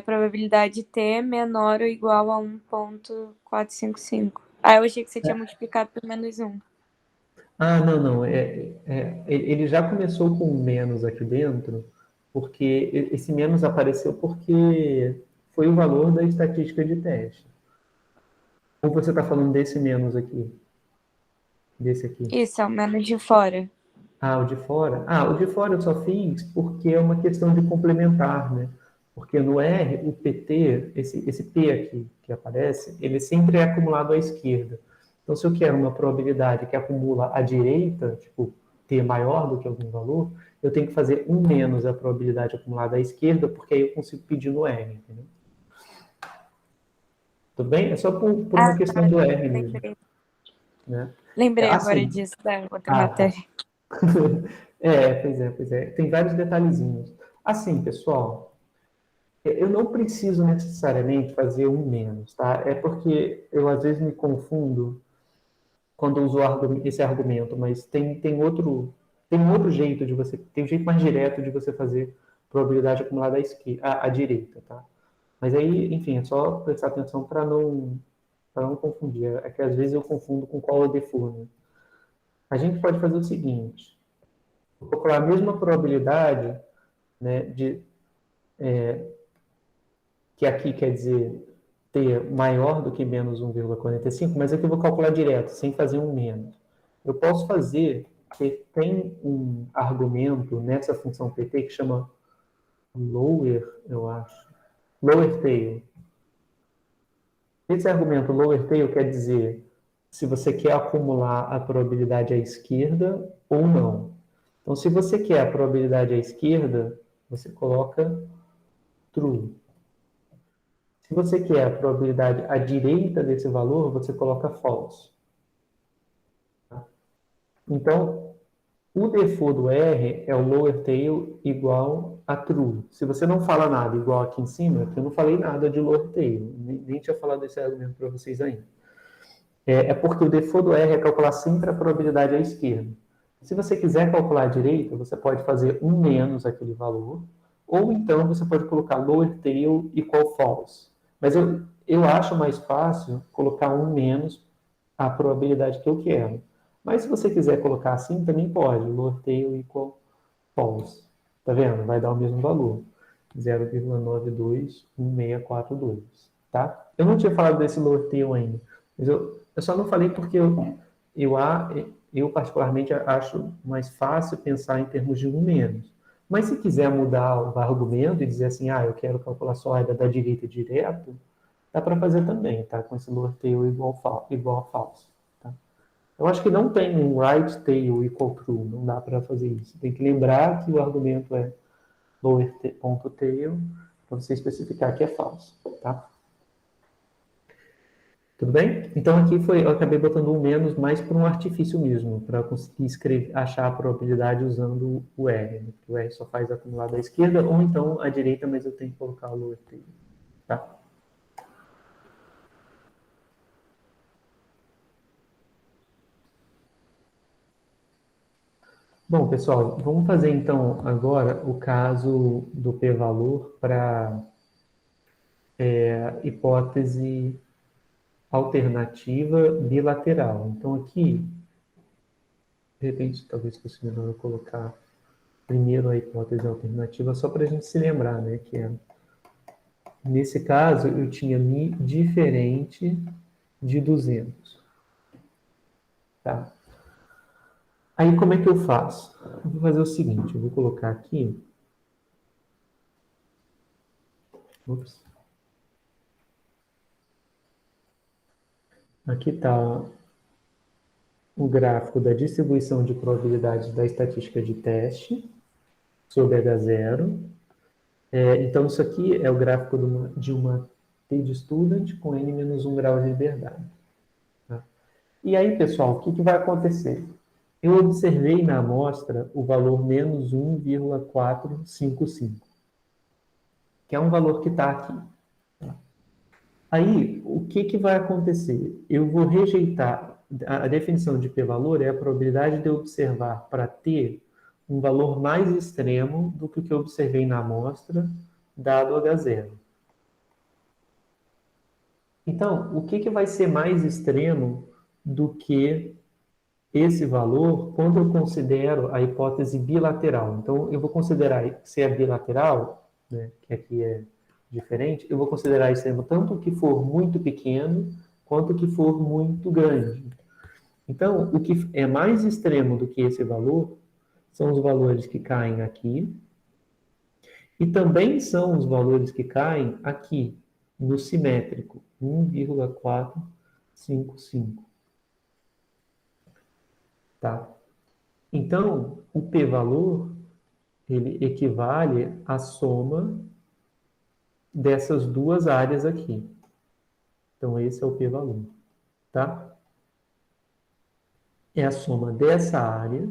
probabilidade de T menor ou igual a 1,455. Aí eu achei que você tinha multiplicado por -1. Ah, não, não. Ele já começou com um menos aqui dentro, porque esse menos apareceu porque foi o valor da estatística de teste. Ou você está falando desse menos aqui? Desse aqui? Isso, é o menos de fora. Ah, o de fora? Ah, o de fora eu só fiz porque é uma questão de complementar, né? Porque no R, o PT, esse P aqui que aparece, ele sempre é acumulado à esquerda. Então, se eu quero uma probabilidade que acumula à direita, tipo, T maior do que algum valor, eu tenho que fazer um menos a probabilidade acumulada à esquerda, porque aí eu consigo pedir no R, entendeu? Tudo bem? É só por uma questão do R mesmo, Lembrei. né? Lembrei agora Assim, disso, da outra tá. matéria. Pois é. Tem vários detalhezinhos. Assim, pessoal, eu não preciso necessariamente fazer um menos, tá? É porque eu às vezes me confundo quando uso esse argumento, mas tem um outro jeito de você, tem um jeito mais direto de você fazer probabilidade acumulada à direita, tá? Mas aí, enfim, é só prestar atenção para não confundir. É que às vezes eu confundo com qual é o default, né? A gente pode fazer o seguinte: vou calcular a mesma probabilidade, né, que aqui quer dizer ter maior do que menos 1,45, mas aqui eu vou calcular direto, sem fazer um menos. Eu posso fazer que tem um argumento nessa função pt que chama lower, eu acho, lower tail. Esse argumento lower tail quer dizer se você quer acumular a probabilidade à esquerda ou não. Então, se você quer a probabilidade à esquerda, você coloca true. Se você quer a probabilidade à direita desse valor, você coloca false. Então, o default do R é o lower tail igual a true. Se você não fala nada igual aqui em cima, eu não falei nada de lower tail, nem tinha falado esse argumento para vocês ainda. É porque o default do R é calcular sempre a probabilidade à esquerda. Se você quiser calcular à direita, você pode fazer um menos aquele valor, ou então você pode colocar lower tail equal false. Mas eu acho mais fácil colocar um menos a probabilidade que eu quero. Mas se você quiser colocar assim, também pode. Lower tail equal false. Tá vendo? Vai dar o mesmo valor. 0,92162. Tá? Eu não tinha falado desse lower tail ainda. Mas eu só não falei porque eu particularmente acho mais fácil pensar em termos de um menos. Mas se quiser mudar o argumento e dizer assim, eu quero calcular só a da direita direto, dá para fazer também, tá? Com esse lower tail igual a falso. Tá? Eu acho que não tem um right tail equal true, não dá para fazer isso. Tem que lembrar que o argumento é lower.tail para você especificar que é falso, tá? Tudo bem? Então aqui eu acabei botando um menos mais por um artifício mesmo, para conseguir achar a probabilidade usando o R. Né? O R só faz acumulado à esquerda ou então à direita, mas eu tenho que colocar o lower tail, tá? Bom, pessoal, vamos fazer então agora o caso do p-valor para hipótese alternativa bilateral. Então aqui, de repente, talvez fosse melhor eu colocar primeiro a hipótese alternativa, só para a gente se lembrar, né, que é, nesse caso eu tinha mi diferente de 200, tá? Aí como é que eu faço? Eu vou fazer o seguinte, eu vou colocar aqui, ops, aqui está o gráfico da distribuição de probabilidades da estatística de teste sobre H0. Então, isso aqui é o gráfico de uma t-de-student com n-1 grau de liberdade. Tá? E aí, pessoal, o que vai acontecer? Eu observei na amostra o valor menos 1,455, que é um valor que está aqui. Aí, o que vai acontecer? Eu vou rejeitar, a definição de p-valor é a probabilidade de eu observar para t um valor mais extremo do que o que eu observei na amostra, dado H0. Então, o que vai ser mais extremo do que esse valor quando eu considero a hipótese bilateral? Então, eu vou considerar se é bilateral, né, que aqui é diferente, eu vou considerar extremo tanto o que for muito pequeno quanto o que for muito grande. Então, o que é mais extremo do que esse valor são os valores que caem aqui e também são os valores que caem aqui, no simétrico, 1,455. Tá? Então, o p-valor, ele equivale à soma dessas duas áreas aqui. Então, esse é o p-valor. Tá? É a soma dessa área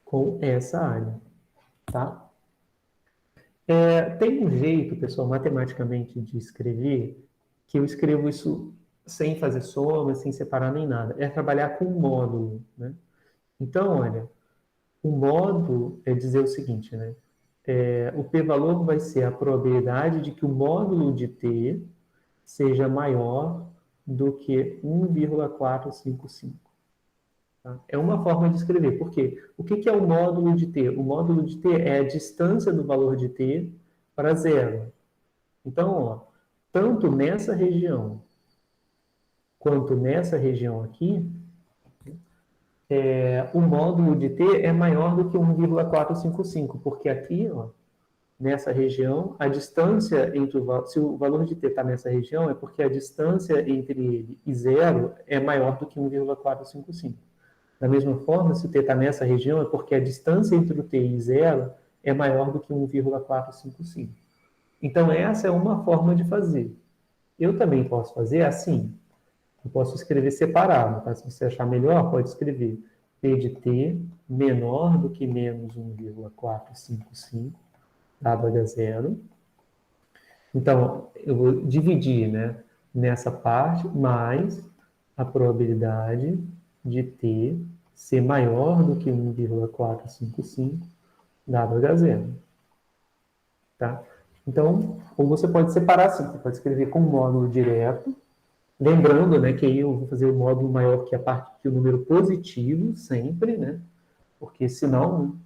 com essa área. Tá? Tem um jeito, pessoal, matematicamente de escrever, que eu escrevo isso sem fazer soma, sem separar nem nada. É trabalhar com um módulo, né? Então, olha, o módulo é dizer o seguinte, né? O p-valor vai ser a probabilidade de que o módulo de t seja maior do que 1,455. Tá? É uma forma de escrever. Por quê? O que é o módulo de t? O módulo de t é a distância do valor de t para zero. Então, ó, tanto nessa região quanto nessa região aqui, o módulo de t é maior do que 1,455, porque aqui, ó, nessa região, a distância entre se o valor de t está nessa região, é porque a distância entre ele e zero é maior do que 1,455. Da mesma forma, se o t está nessa região, é porque a distância entre o t e zero é maior do que 1,455. Então, essa é uma forma de fazer. Eu também posso fazer assim. Eu posso escrever separado, tá? Se você achar melhor, pode escrever p de t menor do que menos 1,455, dado H0. Então, eu vou dividir, né, nessa parte, mais a probabilidade de t ser maior do que 1,455, dado H0. Tá? Então, ou você pode separar assim, você pode escrever com módulo direto, lembrando, né, que aí eu vou fazer o módulo maior que a parte que o número positivo, sempre, né? Porque senão,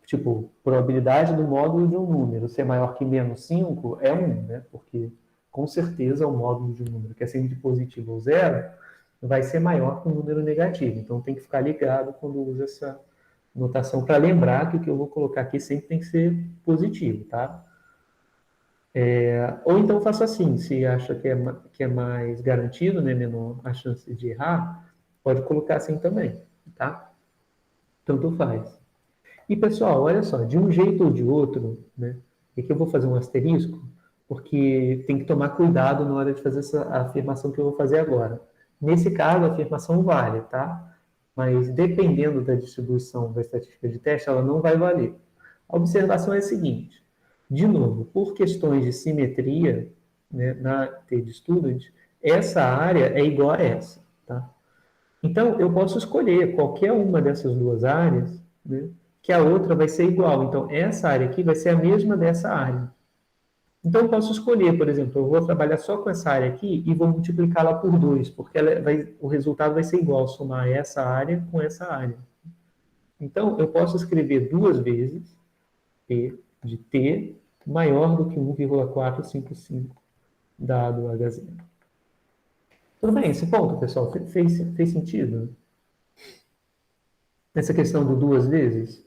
tipo, probabilidade do módulo de um número ser maior que menos 5 é 1, né? Porque, com certeza, o módulo de um número que é sempre de positivo ou zero vai ser maior que um número negativo. Então, tem que ficar ligado quando usa essa notação para lembrar que o que eu vou colocar aqui sempre tem que ser positivo, tá? Ou então faça assim, se acha que é mais garantido, né, menor a chance de errar, pode colocar assim também, tá? Tanto faz. E, pessoal, olha só, de um jeito ou de outro, né, aqui eu vou fazer um asterisco, porque tem que tomar cuidado na hora de fazer essa afirmação que eu vou fazer agora. Nesse caso, a afirmação vale, tá? Mas dependendo da distribuição da estatística de teste, ela não vai valer. A observação é a seguinte, de novo, por questões de simetria, né, na t-de-student, essa área é igual a essa, tá? Então, eu posso escolher qualquer uma dessas duas áreas né? Que a outra vai ser igual. Então, essa área aqui vai ser a mesma dessa área. Então, eu posso escolher, por exemplo, eu vou trabalhar só com essa área aqui e vou multiplicá-la por 2, porque o resultado vai ser igual, somar essa área com essa área. Então, eu posso escrever 2 vezes P de T maior do que 1,455 dado H0. Tudo bem, esse ponto, pessoal, fez sentido? Essa questão do 2 vezes?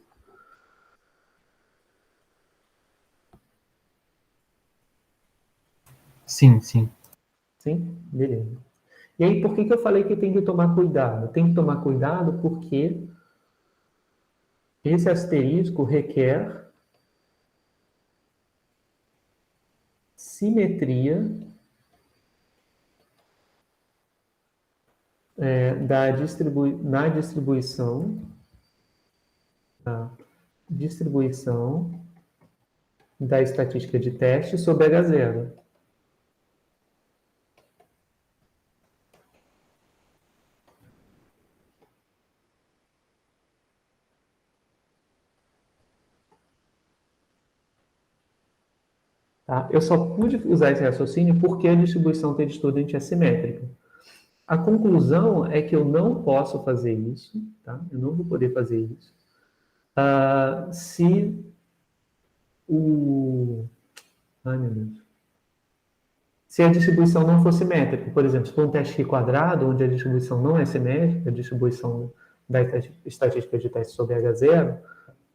Sim, sim. Sim? Beleza. E aí, por que eu falei que tem que tomar cuidado? Tem que tomar cuidado porque esse asterisco requer simetria na distribuição da estatística de teste sobre H0. Tá? Eu só pude usar esse raciocínio porque a distribuição t-student é simétrica. A conclusão é que eu não posso fazer isso, tá? Eu não vou poder fazer isso, se o... Ai, meu Deus. Se a distribuição não for simétrica. Por exemplo, se for um teste quadrado, onde a distribuição não é simétrica, a distribuição da estatística de teste sobre H0,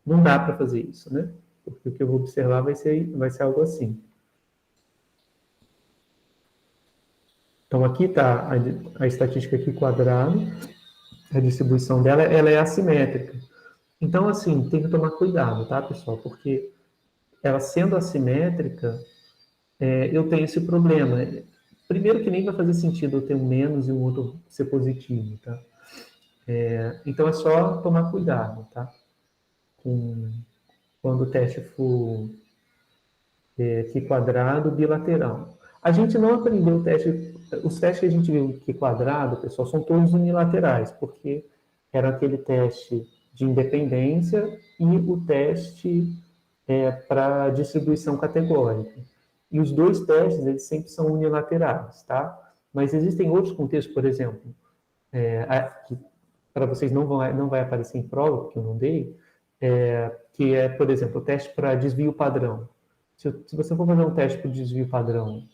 não dá para fazer isso, né? Porque o que eu vou observar vai ser algo assim. Então, aqui está a estatística aqui quadrado, a distribuição dela ela é assimétrica. Então, assim, tem que tomar cuidado, tá, pessoal? Porque ela sendo assimétrica, eu tenho esse problema. Primeiro que nem vai fazer sentido eu ter um menos e um outro ser positivo, tá? Então, é só tomar cuidado, tá? Quando o teste for Q quadrado bilateral. A gente não aprendeu o teste, os testes que a gente viu Q quadrado, pessoal, são todos unilaterais, porque era aquele teste de independência e o teste para distribuição categórica. E os dois testes, eles sempre são unilaterais, tá? Mas existem outros contextos, por exemplo, que para vocês não vai aparecer em prova, porque eu não dei, que é, por exemplo, o teste para desvio padrão. Se você for fazer um teste para desvio padrão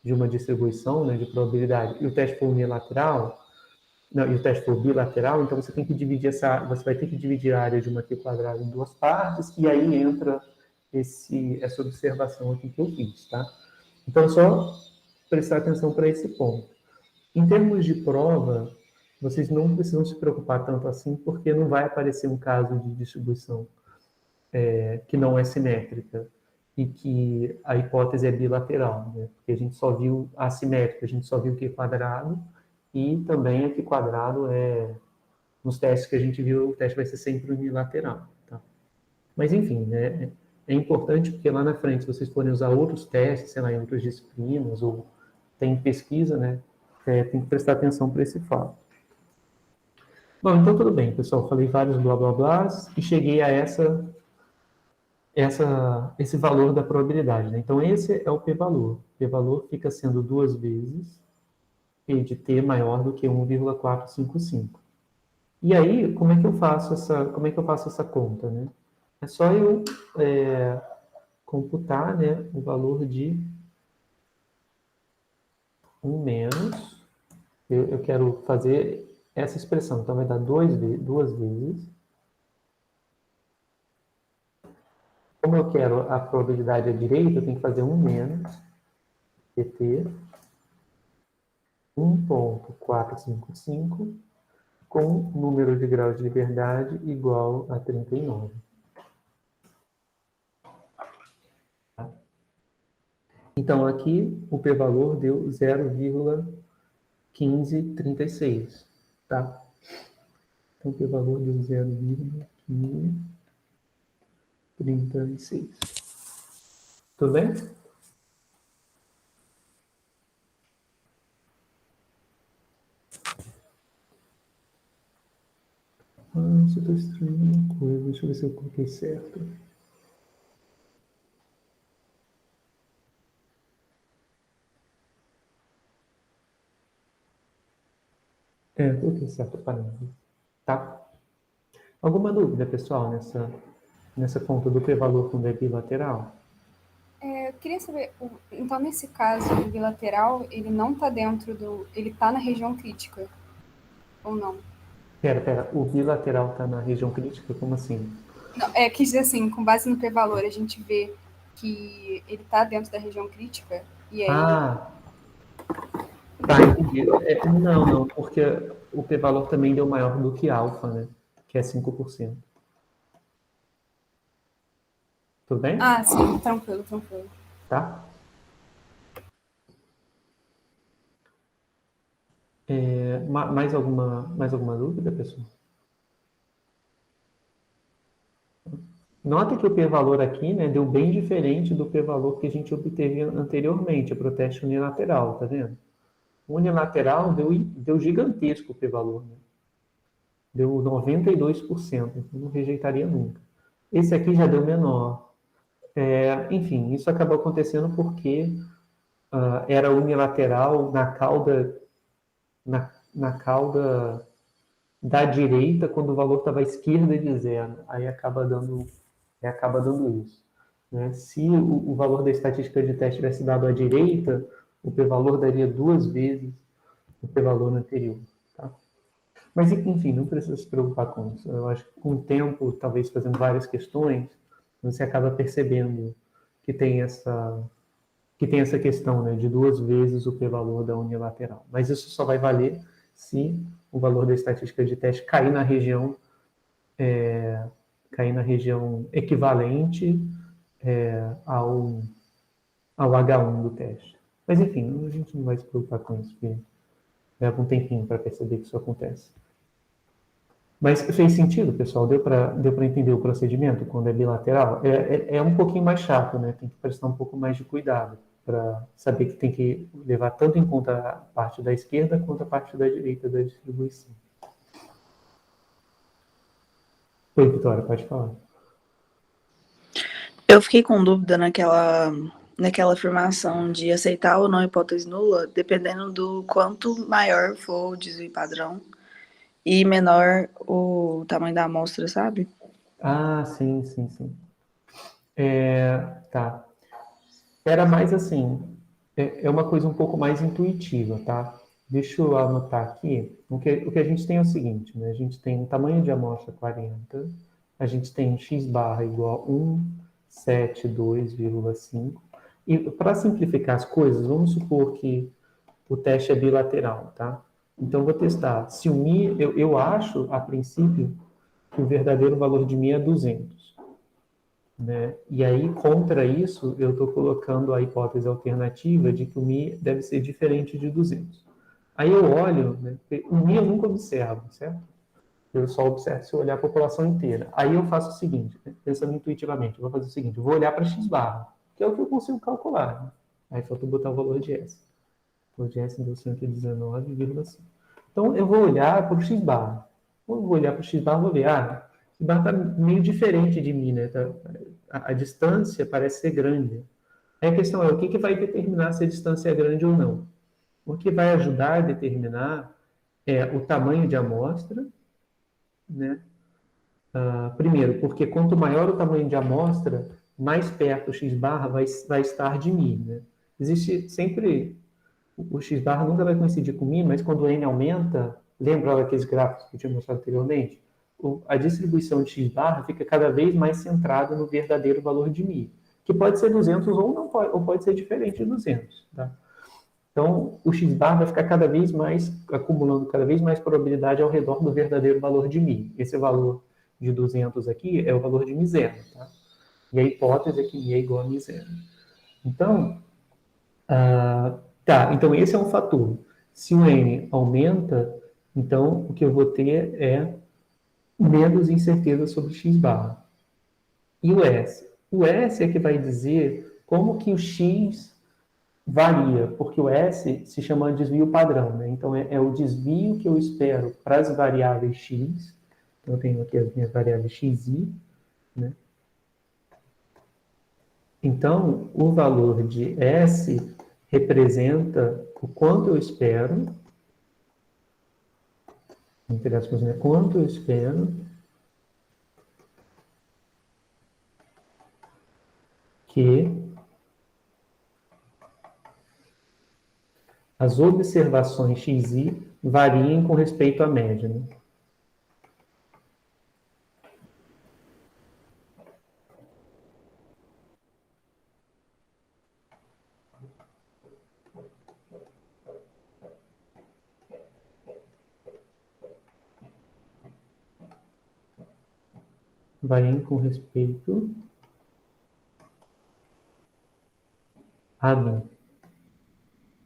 de uma distribuição, né, de probabilidade, e o teste for unilateral, não, e o teste for bilateral, então você você vai ter que dividir a área de uma Q quadrada em 2 partes, e aí entra essa observação aqui que eu fiz, tá? Então, é só prestar atenção para esse ponto. Em termos de prova, vocês não precisam se preocupar tanto assim, porque não vai aparecer um caso de distribuição que não é simétrica e que a hipótese é bilateral, né? Porque a gente só viu a simétrica, a gente só viu Q quadrado e também aqui quadrado nos testes que a gente viu, o teste vai ser sempre unilateral, tá? Mas enfim, né? É importante porque lá na frente, se vocês forem usar outros testes, sei lá, em outras disciplinas ou tem pesquisa, né? Tem que prestar atenção para esse fato. Bom, então tudo bem, pessoal. Falei vários blá blá blás e cheguei a esse valor da probabilidade, né? Então, esse é o p-valor. P-valor fica sendo 2 vezes P de t maior do que 1,455. E aí, como é que eu faço essa conta, né? É só eu computar, né, o valor de 1 menos. Eu quero fazer essa expressão, então vai dar 2 vezes. Como eu quero a probabilidade à direita, eu tenho que fazer 1 menos pt 1,455 com número de graus de liberdade igual a 39. Então, aqui o p-valor deu 0,1536, tá? Então, o p-valor deu 0,1536. Tudo bem? Nossa, eu estou estranhando uma coisa. Deixa eu ver se eu coloquei certo. Eu coloquei certo parâmetro. Tá? Alguma dúvida, pessoal, nessa conta do p-valor quando é bilateral? Eu queria saber, então nesse caso, o bilateral, ele não está dentro do... Ele está na região crítica, ou não? Pera, o bilateral está na região crítica? Como assim? Não, quis dizer assim, com base no p-valor, a gente vê que ele está dentro da região crítica, e aí... Tá, entendi. Não, porque o p-valor também deu maior do que alfa, né? Que é 5%. Tudo bem? Ah, sim, tranquilo. Tá? Mais alguma dúvida, pessoal? Nota que o p-valor aqui, né, deu bem diferente do p-valor que a gente obteve anteriormente para o teste unilateral, tá vendo? O unilateral deu gigantesco o p-valor, né? Deu 92%, então não rejeitaria nunca. Esse aqui já deu menor. Enfim, isso acabou acontecendo porque era unilateral na cauda da direita, quando o valor estava à esquerda de zero. Aí acaba dando isso. Né? Se o valor da estatística de teste tivesse dado à direita, o p-valor daria 2 vezes o p-valor anterior. Tá? Mas, enfim, não precisa se preocupar com isso. Eu acho que com o tempo, talvez fazendo várias questões, você acaba percebendo que tem essa questão, né, de 2 vezes o p-valor da unilateral. Mas isso só vai valer se o valor da estatística de teste cair na região equivalente ao H1 do teste. Mas, enfim, a gente não vai se preocupar com isso, porque leva um tempinho para perceber que isso acontece. Mas fez sentido, pessoal? Deu para entender o procedimento quando é bilateral? É um pouquinho mais chato, né? Tem que prestar um pouco mais de cuidado para saber que tem que levar tanto em conta a parte da esquerda quanto a parte da direita da distribuição. Oi, Vitória, pode falar. Eu fiquei com dúvida naquela afirmação de aceitar ou não a hipótese nula, dependendo do quanto maior for o desvio padrão e menor o tamanho da amostra, sabe? Ah, sim. Tá. Era mais assim, é uma coisa um pouco mais intuitiva, tá? Deixa eu anotar aqui. O que a gente tem é o seguinte, né? A gente tem um tamanho de amostra 40, a gente tem x barra igual a 172,5. E para simplificar as coisas, vamos supor que o teste é bilateral, tá? Então, vou testar. Se o mi, eu acho, a princípio, que o verdadeiro valor de mi é 200. Né? E aí, contra isso, eu estou colocando a hipótese alternativa de que o mi deve ser diferente de 200. Aí eu olho, né? O mi eu nunca observo, certo? Eu só observo se eu olhar a população inteira. Aí eu faço o seguinte, né? Pensando intuitivamente, eu vou fazer o seguinte, eu vou olhar para x barra, que é o que eu consigo calcular. Né? Aí falta botar o valor de S. O valor de S deu 119,5. Então, eu vou olhar para o x barra. Quando eu vou olhar para o x barra, vou ver, x barra está meio diferente de mim, né? A distância parece ser grande. Aí a questão é, o que vai determinar se a distância é grande ou não? O que vai ajudar a determinar é o tamanho de amostra, né? Primeiro, porque quanto maior o tamanho de amostra, mais perto o x barra vai estar de μ, né? Existe sempre... O x barra nunca vai coincidir com μ, mas quando o n aumenta, lembra daqueles gráficos que eu tinha mostrado anteriormente? A distribuição de x barra fica cada vez mais centrada no verdadeiro valor de μ, que pode ser 200 ou pode ser diferente de 200. Tá? Então, o x barra vai ficar cada vez mais, acumulando cada vez mais probabilidade ao redor do verdadeiro valor de μ. Esse valor de 200 aqui é o valor de μ0. Tá? E a hipótese é que μ é igual a μ0. Então, então esse é um fator. Se o n aumenta, então o que eu vou ter é menos incerteza sobre x barra. E o S? O S é que vai dizer como que o x varia, porque o S se chama desvio padrão, né? Então é o desvio que eu espero para as variáveis x. Então, eu tenho aqui as minhas variáveis x, y, né? Então, o valor de S representa o quanto eu espero, entre aspas, né? Quanto eu espero que as observações xi variem com respeito à média, né? Variem com respeito a μ,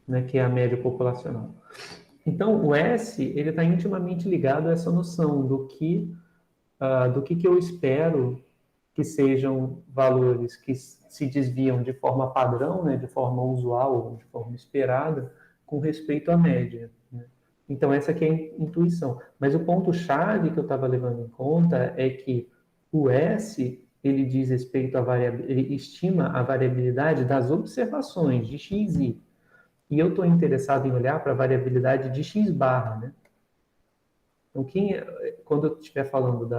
né, que é a média populacional. Então, o S ele está intimamente ligado a essa noção do que eu espero que sejam valores que se desviam de forma padrão, né, de forma usual, de forma esperada, com respeito à média, né? Então, essa aqui é a intuição. Mas o ponto-chave que eu estava levando em conta é que o S, ele diz respeito à ele estima a variabilidade das observações de x, y. E eu estou interessado em olhar para a variabilidade de x barra, né? Então, quando eu estiver falando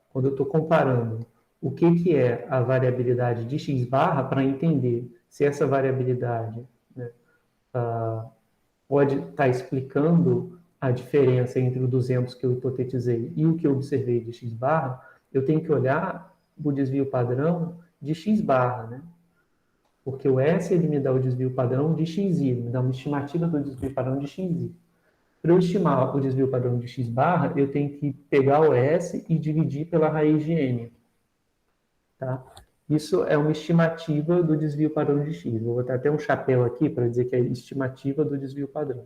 quando eu estou comparando o que é a variabilidade de x barra, para entender se essa variabilidade, né, pode estar explicando a diferença entre o 200 que eu hipotetizei e o que eu observei de x barra, eu tenho que olhar o desvio padrão de x barra, né? Porque o S ele me dá o desvio padrão de xi, me dá uma estimativa do desvio padrão de xi. Para eu estimar o desvio padrão de x barra, eu tenho que pegar o S e dividir pela raiz de n. Tá? Isso é uma estimativa do desvio padrão de x. Vou botar até um chapéu aqui para dizer que é a estimativa do desvio padrão.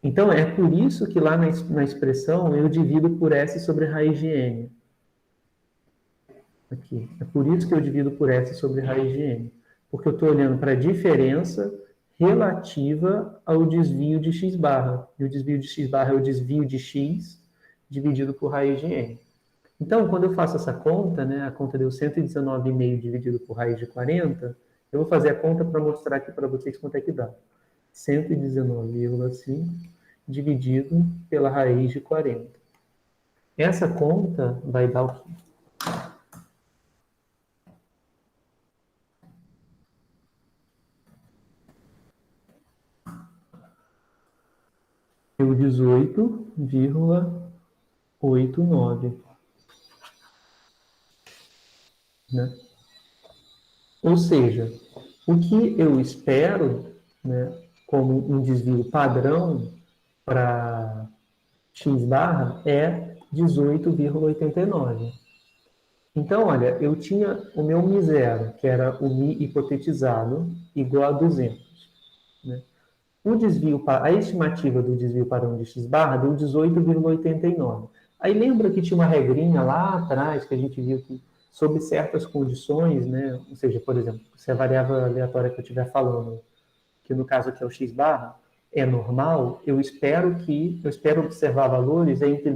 Então, é por isso que lá na expressão eu divido por S sobre raiz de n. Aqui. É por isso que eu divido por S sobre raiz de n. Porque eu estou olhando para a diferença relativa ao desvio de x barra. E o desvio de x barra é o desvio de x dividido por raiz de n. Então, quando eu faço essa conta, né, a conta deu 119,5 dividido por raiz de 40, eu vou fazer a conta para mostrar aqui para vocês quanto é que dá. 119,5 dividido pela raiz de 40. Essa conta vai dar o quê? Deu 18,89. Né? Ou seja, o que eu espero, né, como um desvio padrão para x barra é 18,89. Então, olha, eu tinha o meu μ0, que era o μ hipotetizado, igual a 200. Né? A estimativa do desvio padrão de x barra deu 18,89. Aí lembra que tinha uma regrinha lá atrás que a gente viu que, sob certas condições, né, ou seja, por exemplo, se a variável aleatória que eu estiver falando, que no caso aqui é o x barra, é normal, eu espero observar valores entre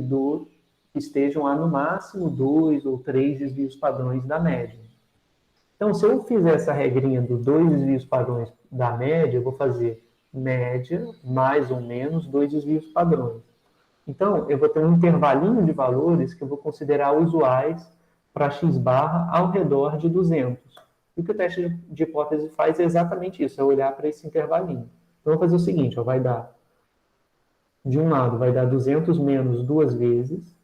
que estejam a no máximo 2 ou 3 desvios padrões da média. Então, se eu fizer essa regrinha dos 2 desvios padrões da média, eu vou fazer média mais ou menos 2 desvios padrões. Então, eu vou ter um intervalinho de valores que eu vou considerar usuais para x barra ao redor de 200. E o que o teste de hipótese faz é exatamente isso, é olhar para esse intervalinho. Então, eu vou fazer o seguinte, ó, vai dar, de um lado, vai dar 200 menos duas vezes,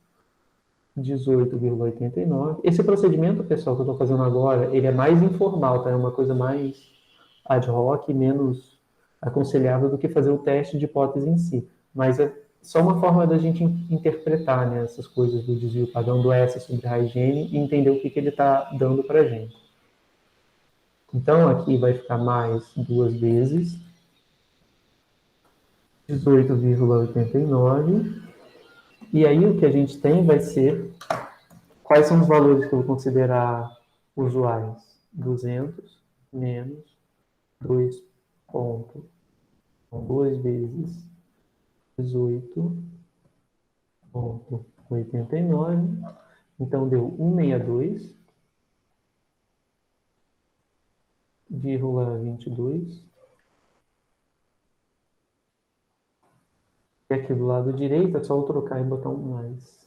18,89. Esse procedimento, pessoal, que eu estou fazendo agora, ele é mais informal, tá? É uma coisa mais ad hoc, menos aconselhável do que fazer o teste de hipótese em si. Mas é só uma forma da gente interpretar, né, essas coisas do desvio padrão do S sobre raiz de n e entender o que ele está dando para a gente. Então, aqui vai ficar mais duas vezes 18,89. E aí o que a gente tem vai ser quais são os valores que eu vou considerar usuais? 200 menos 2 ponto, 2 vezes 18,89. 89. Então, deu 162,22. E aqui do lado direito é só eu trocar e botar um mais.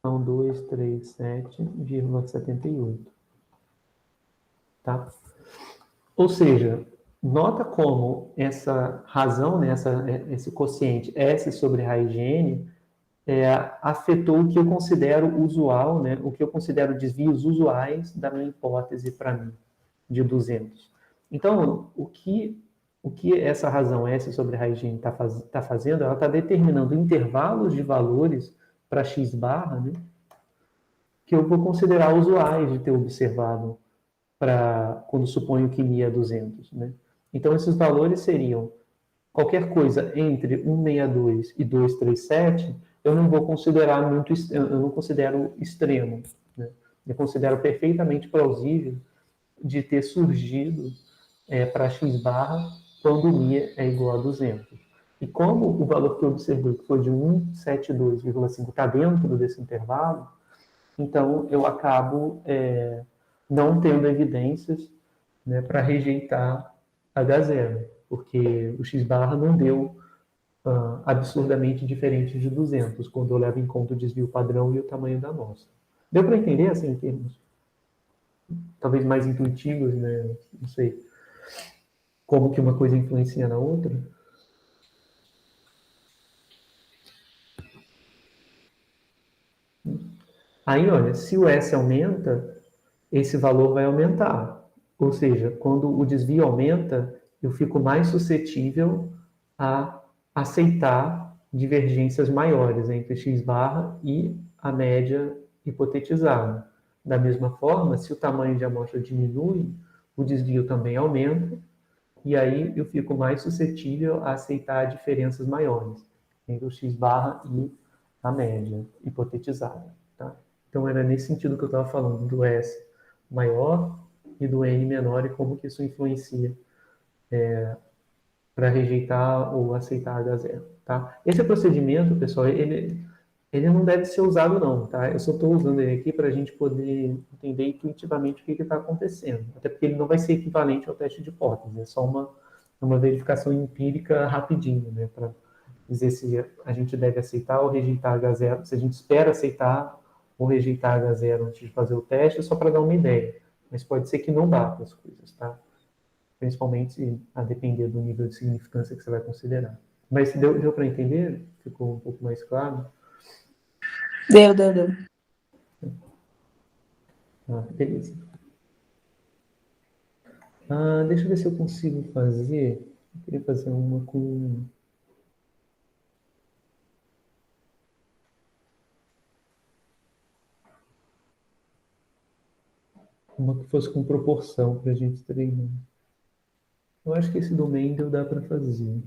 Então, 237,78. Tá? Ou seja, nota como essa razão, né, esse quociente S sobre raiz de N, afetou o que eu considero usual, né, o que eu considero desvios usuais da minha hipótese para mim, de 200. Então, o que essa razão S sobre raiz de N está fazendo, ela está determinando intervalos de valores para x barra, né, que eu vou considerar usuais de ter observado quando suponho que mi é 200. Né? Então, esses valores seriam qualquer coisa entre 162 e 237, eu não vou considerar eu não considero extremo. Né? Eu considero perfeitamente plausível de ter surgido para x barra quando mi é igual a 200. E como o valor que eu observei, que foi de 172,5, está dentro desse intervalo, então eu acabo não tendo evidências, né, para rejeitar H0, porque o x barra não deu absurdamente diferente de 200, quando eu levo em conta o desvio padrão e o tamanho da amostra. Deu para entender, assim, em termos talvez mais intuitivos, né? Não sei como que uma coisa influencia na outra? Aí, olha, se o S aumenta, esse valor vai aumentar. Ou seja, quando o desvio aumenta, eu fico mais suscetível a aceitar divergências maiores entre x barra e a média hipotetizada. Da mesma forma, se o tamanho de amostra diminui, o desvio também aumenta, e aí eu fico mais suscetível a aceitar diferenças maiores entre o x barra e a média hipotetizada. Tá? Então, era nesse sentido que eu estava falando, do S maior e do N menor, e como que isso influencia para rejeitar ou aceitar H0. Tá? Esse procedimento, pessoal, ele não deve ser usado não, tá? Eu só estou usando ele aqui para a gente poder entender intuitivamente o que está acontecendo. Até porque ele não vai ser equivalente ao teste de hipótese, é só uma verificação empírica rapidinho, né? Para dizer se a gente deve aceitar ou rejeitar H0, se a gente espera aceitar ou rejeitar H0 antes de fazer o teste, só para dar uma ideia. Mas pode ser que não bata as coisas, tá? Principalmente a depender do nível de significância que você vai considerar. Mas deu para entender? Ficou um pouco mais claro? Deu. Beleza. Deixa eu ver se eu consigo fazer. Eu queria fazer uma com... uma que fosse com proporção para a gente treinar. Eu acho que esse do Mendel dá para fazer.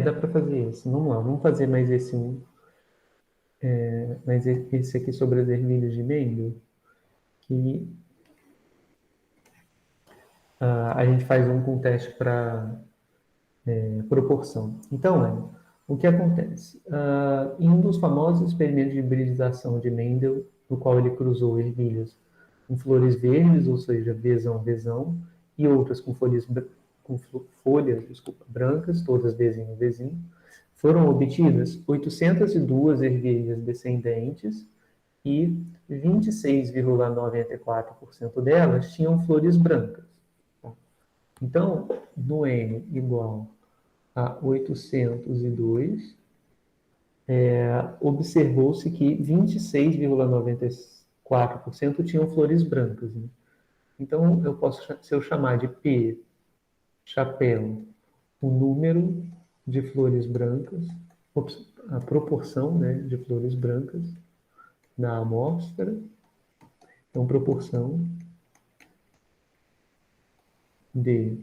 Dá para fazer esse. Vamos lá, vamos fazer mais esse um. Mas esse aqui sobre as ervilhas de Mendel, que a gente faz um com teste para proporção. Então, o que acontece? Em um dos famosos experimentos de hibridização de Mendel, no qual ele cruzou ervilhas com flores verdes, ou seja, Vzão, e outras com folhas brancas, todas Vzinho, foram obtidas 802 ervilhas descendentes e 26,94% delas tinham flores brancas. Então, no N igual a 802, observou-se que 26,94% tinham flores brancas. Né? Então, se eu chamar de P, chapéu, o número de flores brancas, a proporção, né, de flores brancas na amostra, então proporção de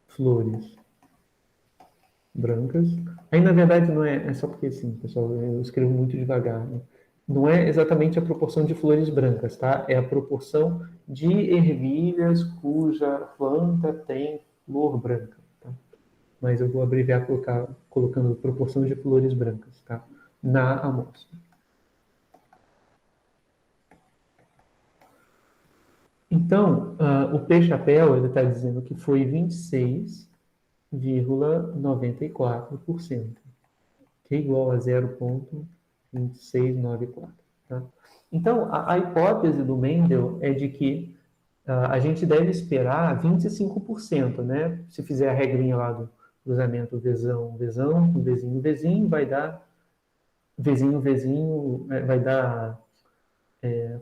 flores brancas. Aí, na verdade, não é só porque, assim, pessoal, eu escrevo muito devagar. Né? Não é exatamente a proporção de flores brancas, tá? É a proporção de ervilhas cuja planta tem flor branca. Tá? Mas eu vou abreviar colocando proporção de flores brancas, tá? Na amostra. Então, o P-chapéu, ele está dizendo que foi 26,94%, que é igual a 0,2694. Tá? Então, a hipótese do Mendel é de que a gente deve esperar 25%, né? Se fizer a regrinha lá do cruzamento Vzão, Vzão, Vzinho, Vzinho, vai dar Vzinho, Vzinho, vai dar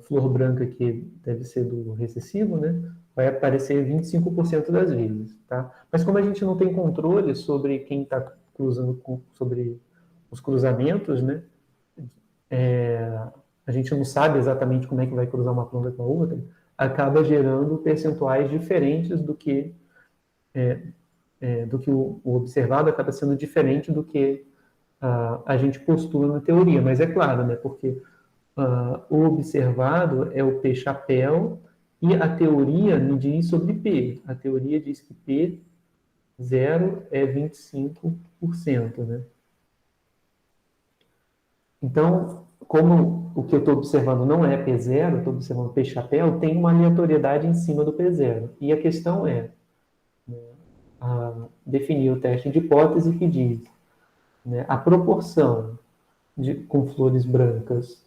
flor branca, que deve ser do recessivo, né? Vai aparecer 25% das vezes, tá? Mas como a gente não tem controle sobre quem está cruzando, sobre os cruzamentos, né? A gente não sabe exatamente como é que vai cruzar uma planta com a outra, acaba gerando percentuais diferentes do que o observado, acaba sendo diferente do que a gente postula na teoria. Mas é claro, né? Porque o observado é o P-chapéu e a teoria me diz sobre P. A teoria diz que P0 é 25%, né? Então, como o que eu estou observando não é P0, eu estou observando P-chapéu, tem uma aleatoriedade em cima do P0. E a questão é definir o teste de hipótese que diz, né, a proporção com flores brancas,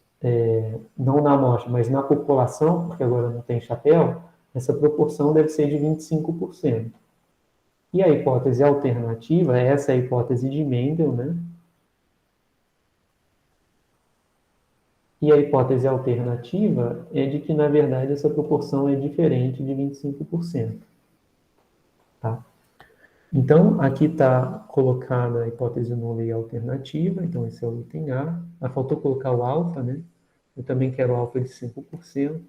não na amostra, mas na população, porque agora não tem chapéu, essa proporção deve ser de 25%. E a hipótese alternativa, essa é a hipótese de Mendel, né? E a hipótese alternativa é de que, na verdade, essa proporção é diferente de 25%. Tá? Então, aqui está colocada a hipótese nula e alternativa, então esse é o item A. Faltou colocar o alfa, né? Eu também quero alfa de 5%.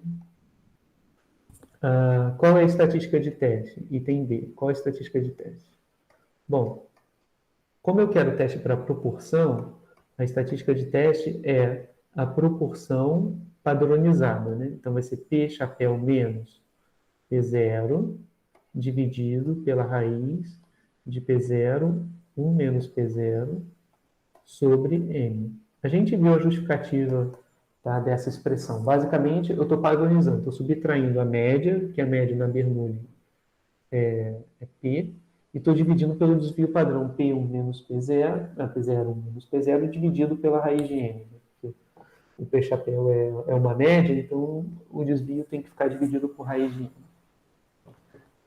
Qual é a estatística de teste? Item B. Qual é a estatística de teste? Bom, como eu quero teste para proporção, a estatística de teste é a proporção padronizada, né? Então, vai ser P chapéu menos P0 dividido pela raiz de P0, 1 menos P0, sobre M. A gente viu a justificativa, tá, dessa expressão. Basicamente, eu estou padronizando, estou subtraindo a média, que a média na Bernoulli é P, e estou dividindo pelo desvio padrão P1 menos P0, P0 menos P0, dividido pela raiz de M. Né? O P-chapéu é uma média, então o desvio tem que ficar dividido por raiz de M.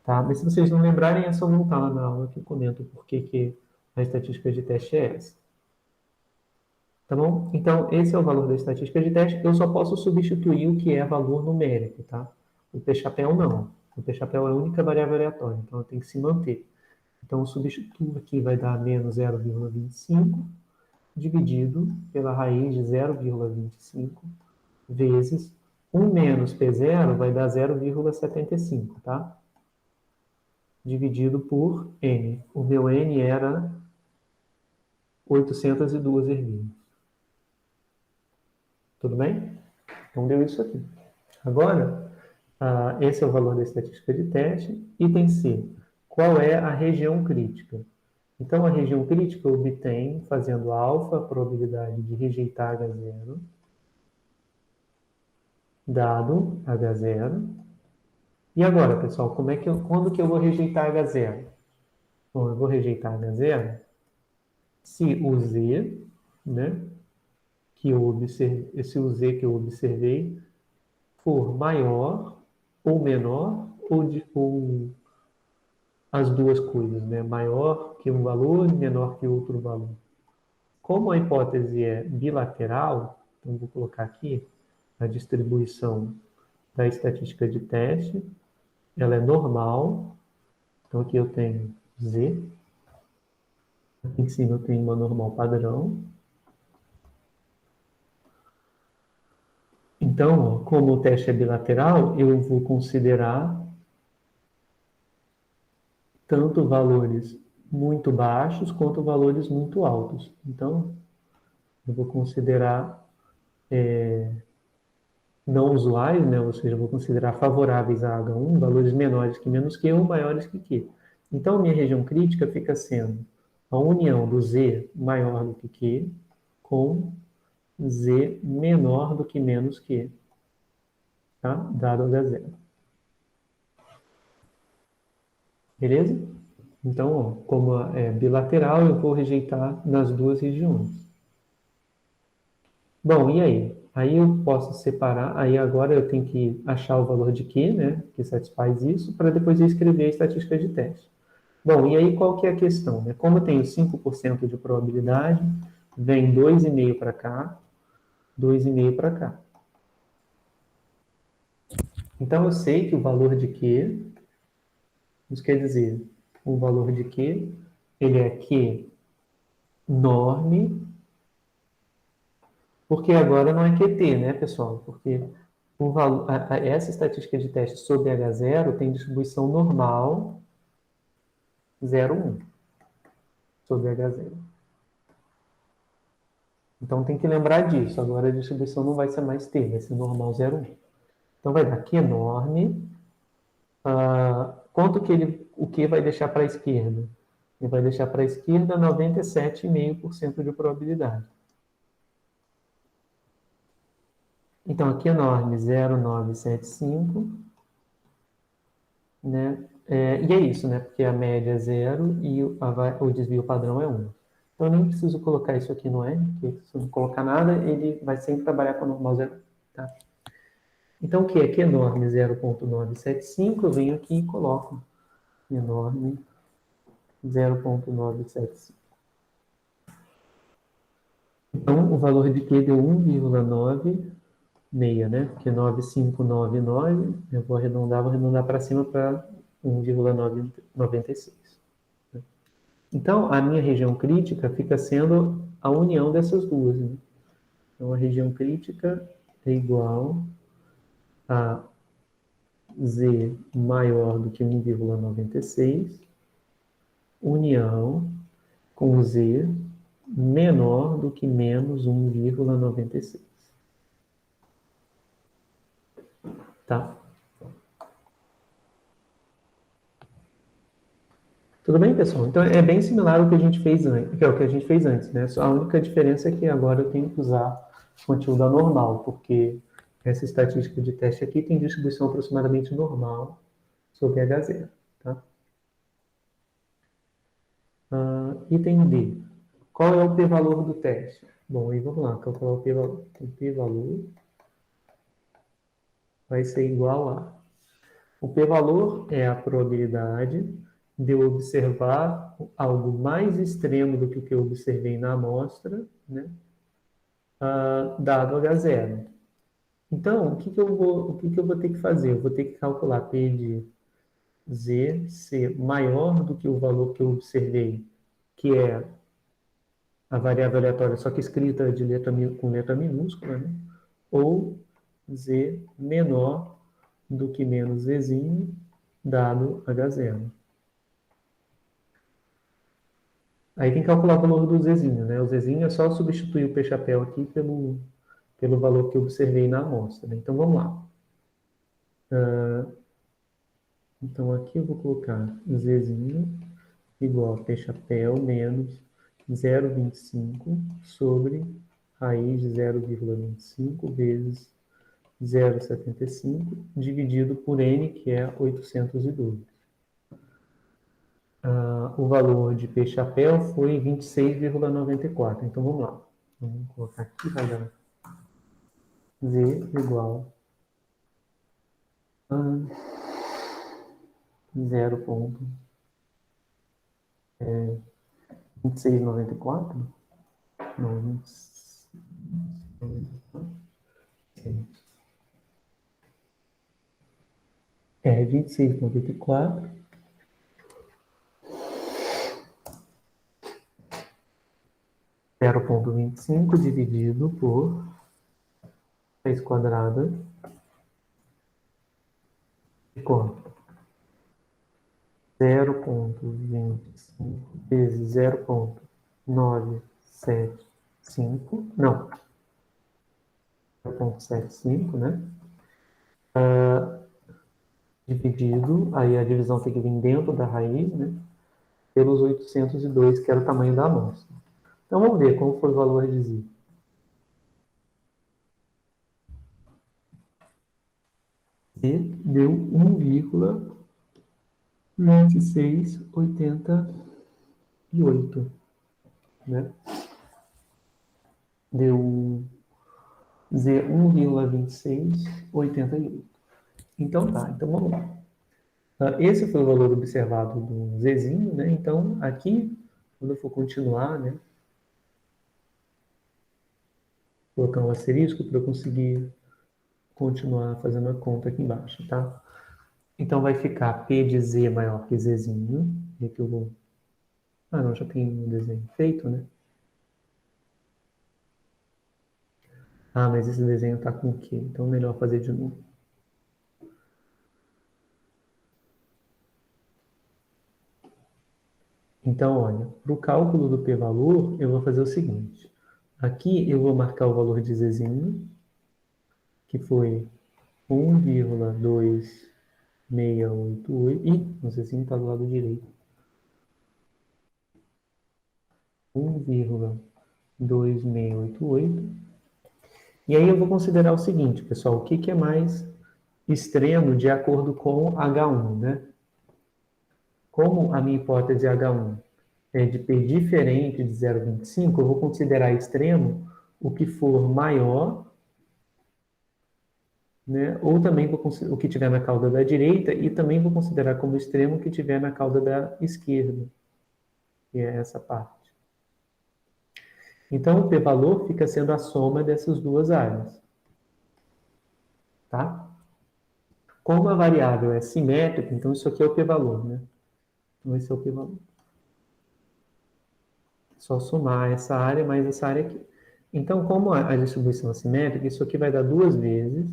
Tá? Mas se vocês não lembrarem, é só voltar lá na aula que eu comento por que a estatística de teste é essa. Tá bom? Então, esse é o valor da estatística de teste. Eu só posso substituir o que é valor numérico, tá? O P-chapéu não. O P-chapéu é a única variável aleatória, então ela tem que se manter. Então, eu substituo aqui, vai dar menos 0,25 dividido pela raiz de 0,25 vezes 1 menos P0 vai dar 0,75, tá? Dividido por N. O meu N era 802 ervilhas. Tudo bem? Então, deu isso aqui. Agora, esse é o valor da estatística de teste. Item C. Qual é a região crítica? Então, a região crítica obtém, fazendo alfa, a probabilidade de rejeitar H0, dado H0. E agora, pessoal, quando que eu vou rejeitar H0? Bom, eu vou rejeitar H0 se o Z, né, se o Z que eu observei for maior ou menor ou as duas coisas, né? Maior que um valor e menor que outro valor. Como a hipótese é bilateral, então vou colocar aqui a distribuição da estatística de teste, ela é normal, então aqui eu tenho Z, aqui em cima eu tenho uma normal padrão. Então, como o teste é bilateral, eu vou considerar tanto valores muito baixos quanto valores muito altos. Então, eu vou considerar não usuais, né? Ou seja, eu vou considerar favoráveis a H1, valores menores que menos Q ou maiores que Q. Então, minha região crítica fica sendo a união do Z maior do que Q com Z menor do que menos Q, tá? Dado H0. Beleza? Então, ó, como é bilateral, eu vou rejeitar nas duas regiões. Bom, e aí? Aí eu posso separar, aí agora eu tenho que achar o valor de Q, né, que satisfaz isso, para depois eu escrever a estatística de teste. Bom, e aí qual que é a questão, né? Como eu tenho 5% de probabilidade, vem 2,5 para cá, 2,5 para cá. Então eu sei que o valor de Q, isso quer dizer, o valor de Q, ele é Q norme, porque agora não é QT, né, pessoal? Porque o valor, essa estatística de teste sobre H0 tem distribuição normal 0,1 sobre H0. Então tem que lembrar disso. Agora a distribuição não vai ser mais T, vai ser normal 0,1. Então vai dar Q enorme. Quanto que o Q vai deixar para a esquerda? Ele vai deixar para a esquerda 97,5% de probabilidade. Então aqui enorme 0,975, né? E é isso, né? Porque a média é 0 e o desvio padrão é 1. Então eu nem preciso colocar isso aqui no R, porque se eu não colocar nada, ele vai sempre trabalhar com normal 0. Tá? Então o que é? Que enorme 0,975, eu venho aqui e coloco enorme 0,975. Então o valor de Q deu 1,96, né? Porque 9599, eu vou arredondar para cima para 1,996. Então, a minha região crítica fica sendo a união dessas duas. Né? Então, a região crítica é igual a Z maior do que 1,96, união com Z menor do que menos 1,96. Tá? Tudo bem, pessoal? Então, é bem similar ao que a gente fez antes, que é o que a gente fez antes, né? Só a única diferença é que agora eu tenho que usar conteúdo anormal, porque essa estatística de teste aqui tem distribuição aproximadamente normal sobre H0, tá? Item D. Qual é o p-valor do teste? Bom, aí vamos lá, calcular o p-valor. O p-valor vai ser igual a... O p-valor é a probabilidade de eu observar algo mais extremo do que o que eu observei na amostra, né? Dado H0. Então, o que que eu vou ter que fazer? Eu vou ter que calcular P de Z ser maior do que o valor que eu observei, que é a variável aleatória, só que escrita com letra minúscula, né? Ou Z menor do que menos Zzinho, dado H0. Aí tem que calcular o valor do Zzinho, né? O Zzinho é só substituir o P-chapéu aqui pelo valor que eu observei na amostra. Né? Então, vamos lá. Então, aqui eu vou colocar Zzinho igual a P-chapéu menos 0,25 sobre raiz de 0,25 vezes 0,75 dividido por N, que é 812. O valor de P-chapéu foi 26,94. Então, vamos lá. Vamos colocar aqui, vai dar Z igual a 0,2694? Não, 26,94. 0,25 dividido por raiz quadrada de quanto? 0,25 vezes 0,975, não, 0,75, né? dividido, aí a divisão tem que vir dentro da raiz, né? Pelos 802, que era o tamanho da amostra. Então, vamos ver como foi o valor de Z. Z deu 1,2688, né? Deu Z 1,2688. Então, tá. Então, vamos lá. Esse foi o valor observado do Zzinho, né? Então, aqui, quando eu for continuar, né? Colocar um asterisco para eu conseguir continuar fazendo a conta aqui embaixo, tá? Então, vai ficar P de Z maior que Zzinho. E aqui eu vou... Ah, não, já tem um desenho feito, né? Ah, mas esse desenho tá com o quê? Então, melhor fazer de novo. Então, olha, para o cálculo do p-valor, eu vou fazer o seguinte. Aqui eu vou marcar o valor de Zzinho, que foi 1,2688. Ih, o Zzinho está do lado direito. 1,2688. E aí eu vou considerar o seguinte, pessoal, o que é mais extremo de acordo com H1, né? Como a minha hipótese H1 é de P diferente de 0,25, eu vou considerar extremo o que for maior, né? Ou também o que tiver na cauda da direita, e também vou considerar como extremo o que tiver na cauda da esquerda, que é essa parte. Então, o p-valor fica sendo a soma dessas duas áreas. Tá? Como a variável é simétrica, então isso aqui é o p-valor, né? Então, esse é o p-valor. Só somar essa área mais essa área aqui. Então, como a distribuição é simétrica, isso aqui vai dar duas vezes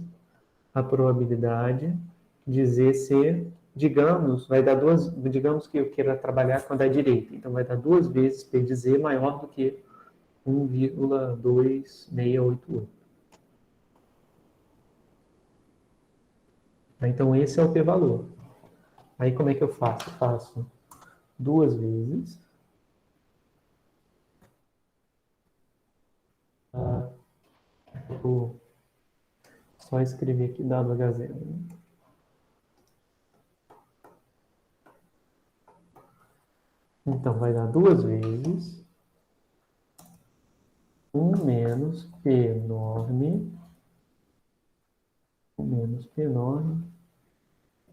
a probabilidade de Z ser, digamos, vai dar duas, digamos que eu queira trabalhar com a da direita. Então, vai dar duas vezes P de Z maior do que 1,2688. Então, esse é o p-valor. Aí, como é que eu faço? Eu faço duas vezes. Vou só escrever aqui WH0. Então, vai dar duas vezes 1 menos P enorme, 1 menos P enorme,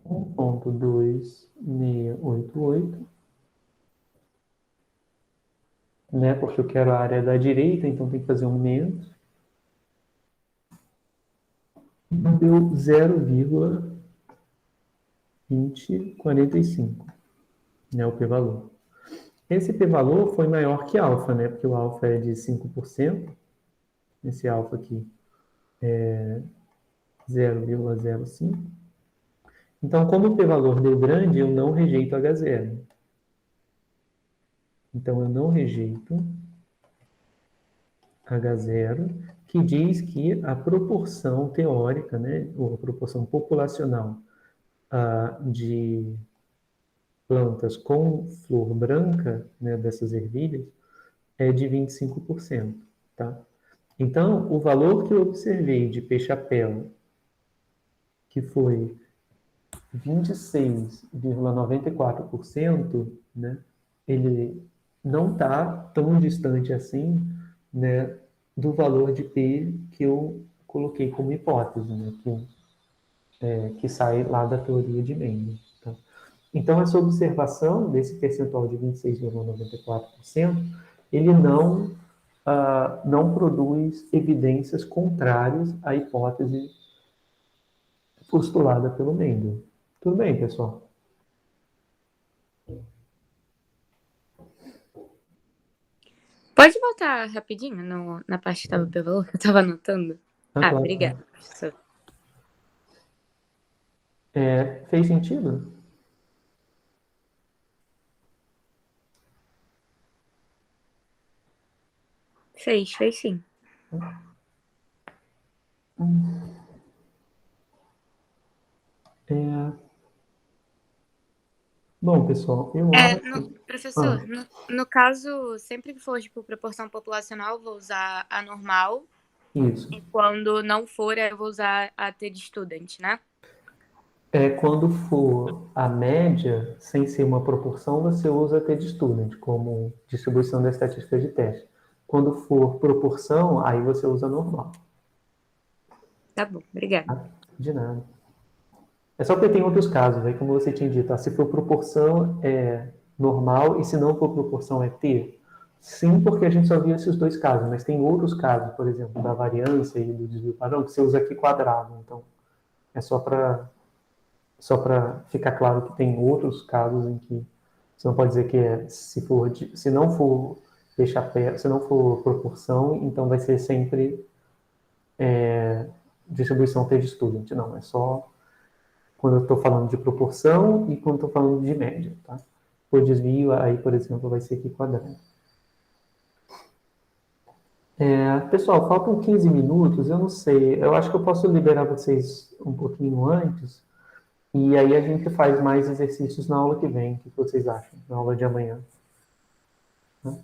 1,2688, né? Porque eu quero a área da direita, então tem que fazer um menos. Deu 0,2045, né? O p-valor. Esse p-valor foi maior que alfa, né? Porque o alfa é de 5%. Esse alfa aqui é 0,05. Então, como o p-valor deu grande, eu não rejeito H0. Então, eu não rejeito H0, que diz que a proporção teórica, né, ou a proporção populacional de plantas com flor branca, né, dessas ervilhas, é de 25%. Tá? Então, o valor que eu observei de peixe-chapéu, que foi 26,94%, né, ele não está tão distante assim, né, do valor de P que eu coloquei como hipótese, né, que sai lá da teoria de Mendes. Tá? Então, essa observação desse percentual de 26,94%, ele não produz evidências contrárias à hipótese postulada pelo Mendel. Tudo bem, pessoal? Pode voltar rapidinho na parte que estava o p-valor, que eu estava anotando? Claro. Obrigada, professor. Fez sentido? Fez sim. Bom, pessoal, eu acho... Professor, no caso, sempre que for, tipo, proporção populacional, eu vou usar a normal. Isso. E quando não for, eu vou usar a T de student, né? Quando for a média, sem ser uma proporção, você usa T de student como distribuição da estatística de teste. Quando for proporção, aí você usa normal. Tá bom, obrigada. Tá? De nada. É só porque tem outros casos, aí como você tinha dito, se for proporção é normal e se não for proporção é T. Sim, porque a gente só viu esses dois casos, mas tem outros casos, por exemplo, da variância e do desvio padrão, que você usa aqui quadrado. Então, é só para ficar claro que tem outros casos em que você não pode dizer que se não for se não for proporção, então vai ser sempre distribuição T de student. Não, é só quando eu estou falando de proporção e quando estou falando de média, tá? Por desvio, aí, por exemplo, vai ser aqui quadrado. Pessoal, faltam 15 minutos, eu não sei, eu acho que eu posso liberar vocês um pouquinho antes, e aí a gente faz mais exercícios na aula que vem, o que vocês acham? Na aula de amanhã. Né?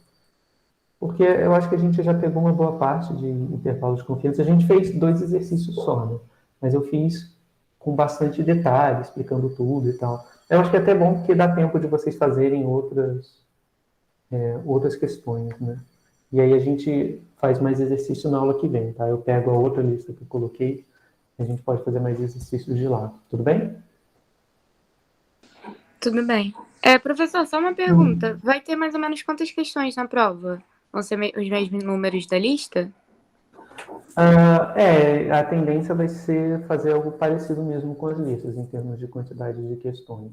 Porque eu acho que a gente já pegou uma boa parte de intervalo de confiança. A gente fez 2 exercícios só, né? Mas eu fiz com bastante detalhe, explicando tudo e tal. Eu acho que é até bom porque dá tempo de vocês fazerem outras questões, né? E aí a gente faz mais exercício na aula que vem, tá? Eu pego a outra lista que eu coloquei, a gente pode fazer mais exercícios de lá. Tudo bem? Tudo bem. Professor, só uma pergunta. Vai ter mais ou menos quantas questões na prova? Vão ser os mesmos números da lista? A tendência vai ser fazer algo parecido mesmo com as listas, em termos de quantidade de questões.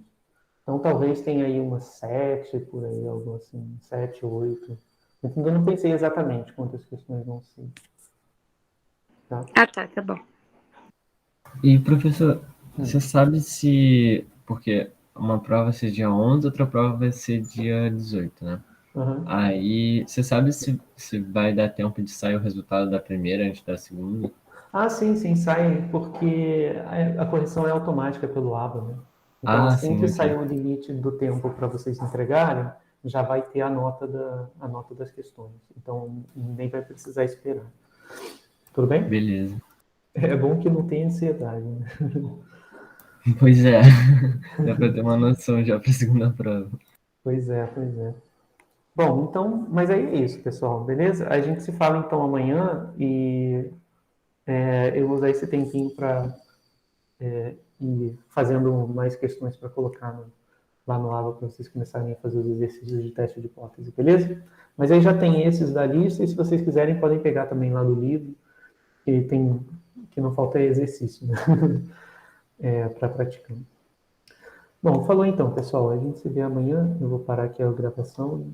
Então, talvez tenha aí umas 7, por aí, algo assim, 7, 8. Eu não pensei exatamente quantas questões vão ser. Tá? Tá bom. E, professor, você sabe se... Porque uma prova vai ser dia 11, outra prova vai ser dia 18, né? Uhum. Aí, você sabe se vai dar tempo de sair o resultado da primeira antes da segunda? Sim, sai, porque a correção é automática pelo ABA, né? Então, assim Sim, que ok. sair o limite do tempo para vocês entregarem, já vai ter a nota das questões. Então, nem vai precisar esperar. Tudo bem? Beleza. É bom que não tenha ansiedade, né? Pois é. Dá pra ter uma noção já pra segunda prova. Pois é. Bom, então, mas aí é isso, pessoal, beleza? A gente se fala então amanhã e eu vou usar esse tempinho para ir fazendo mais questões para colocar lá no ABA para vocês começarem a fazer os exercícios de teste de hipótese, beleza? Mas aí já tem esses da lista e se vocês quiserem podem pegar também lá do livro, que não falta exercício, né? Para praticar. Bom, falou então, pessoal. A gente se vê amanhã. Eu vou parar aqui a gravação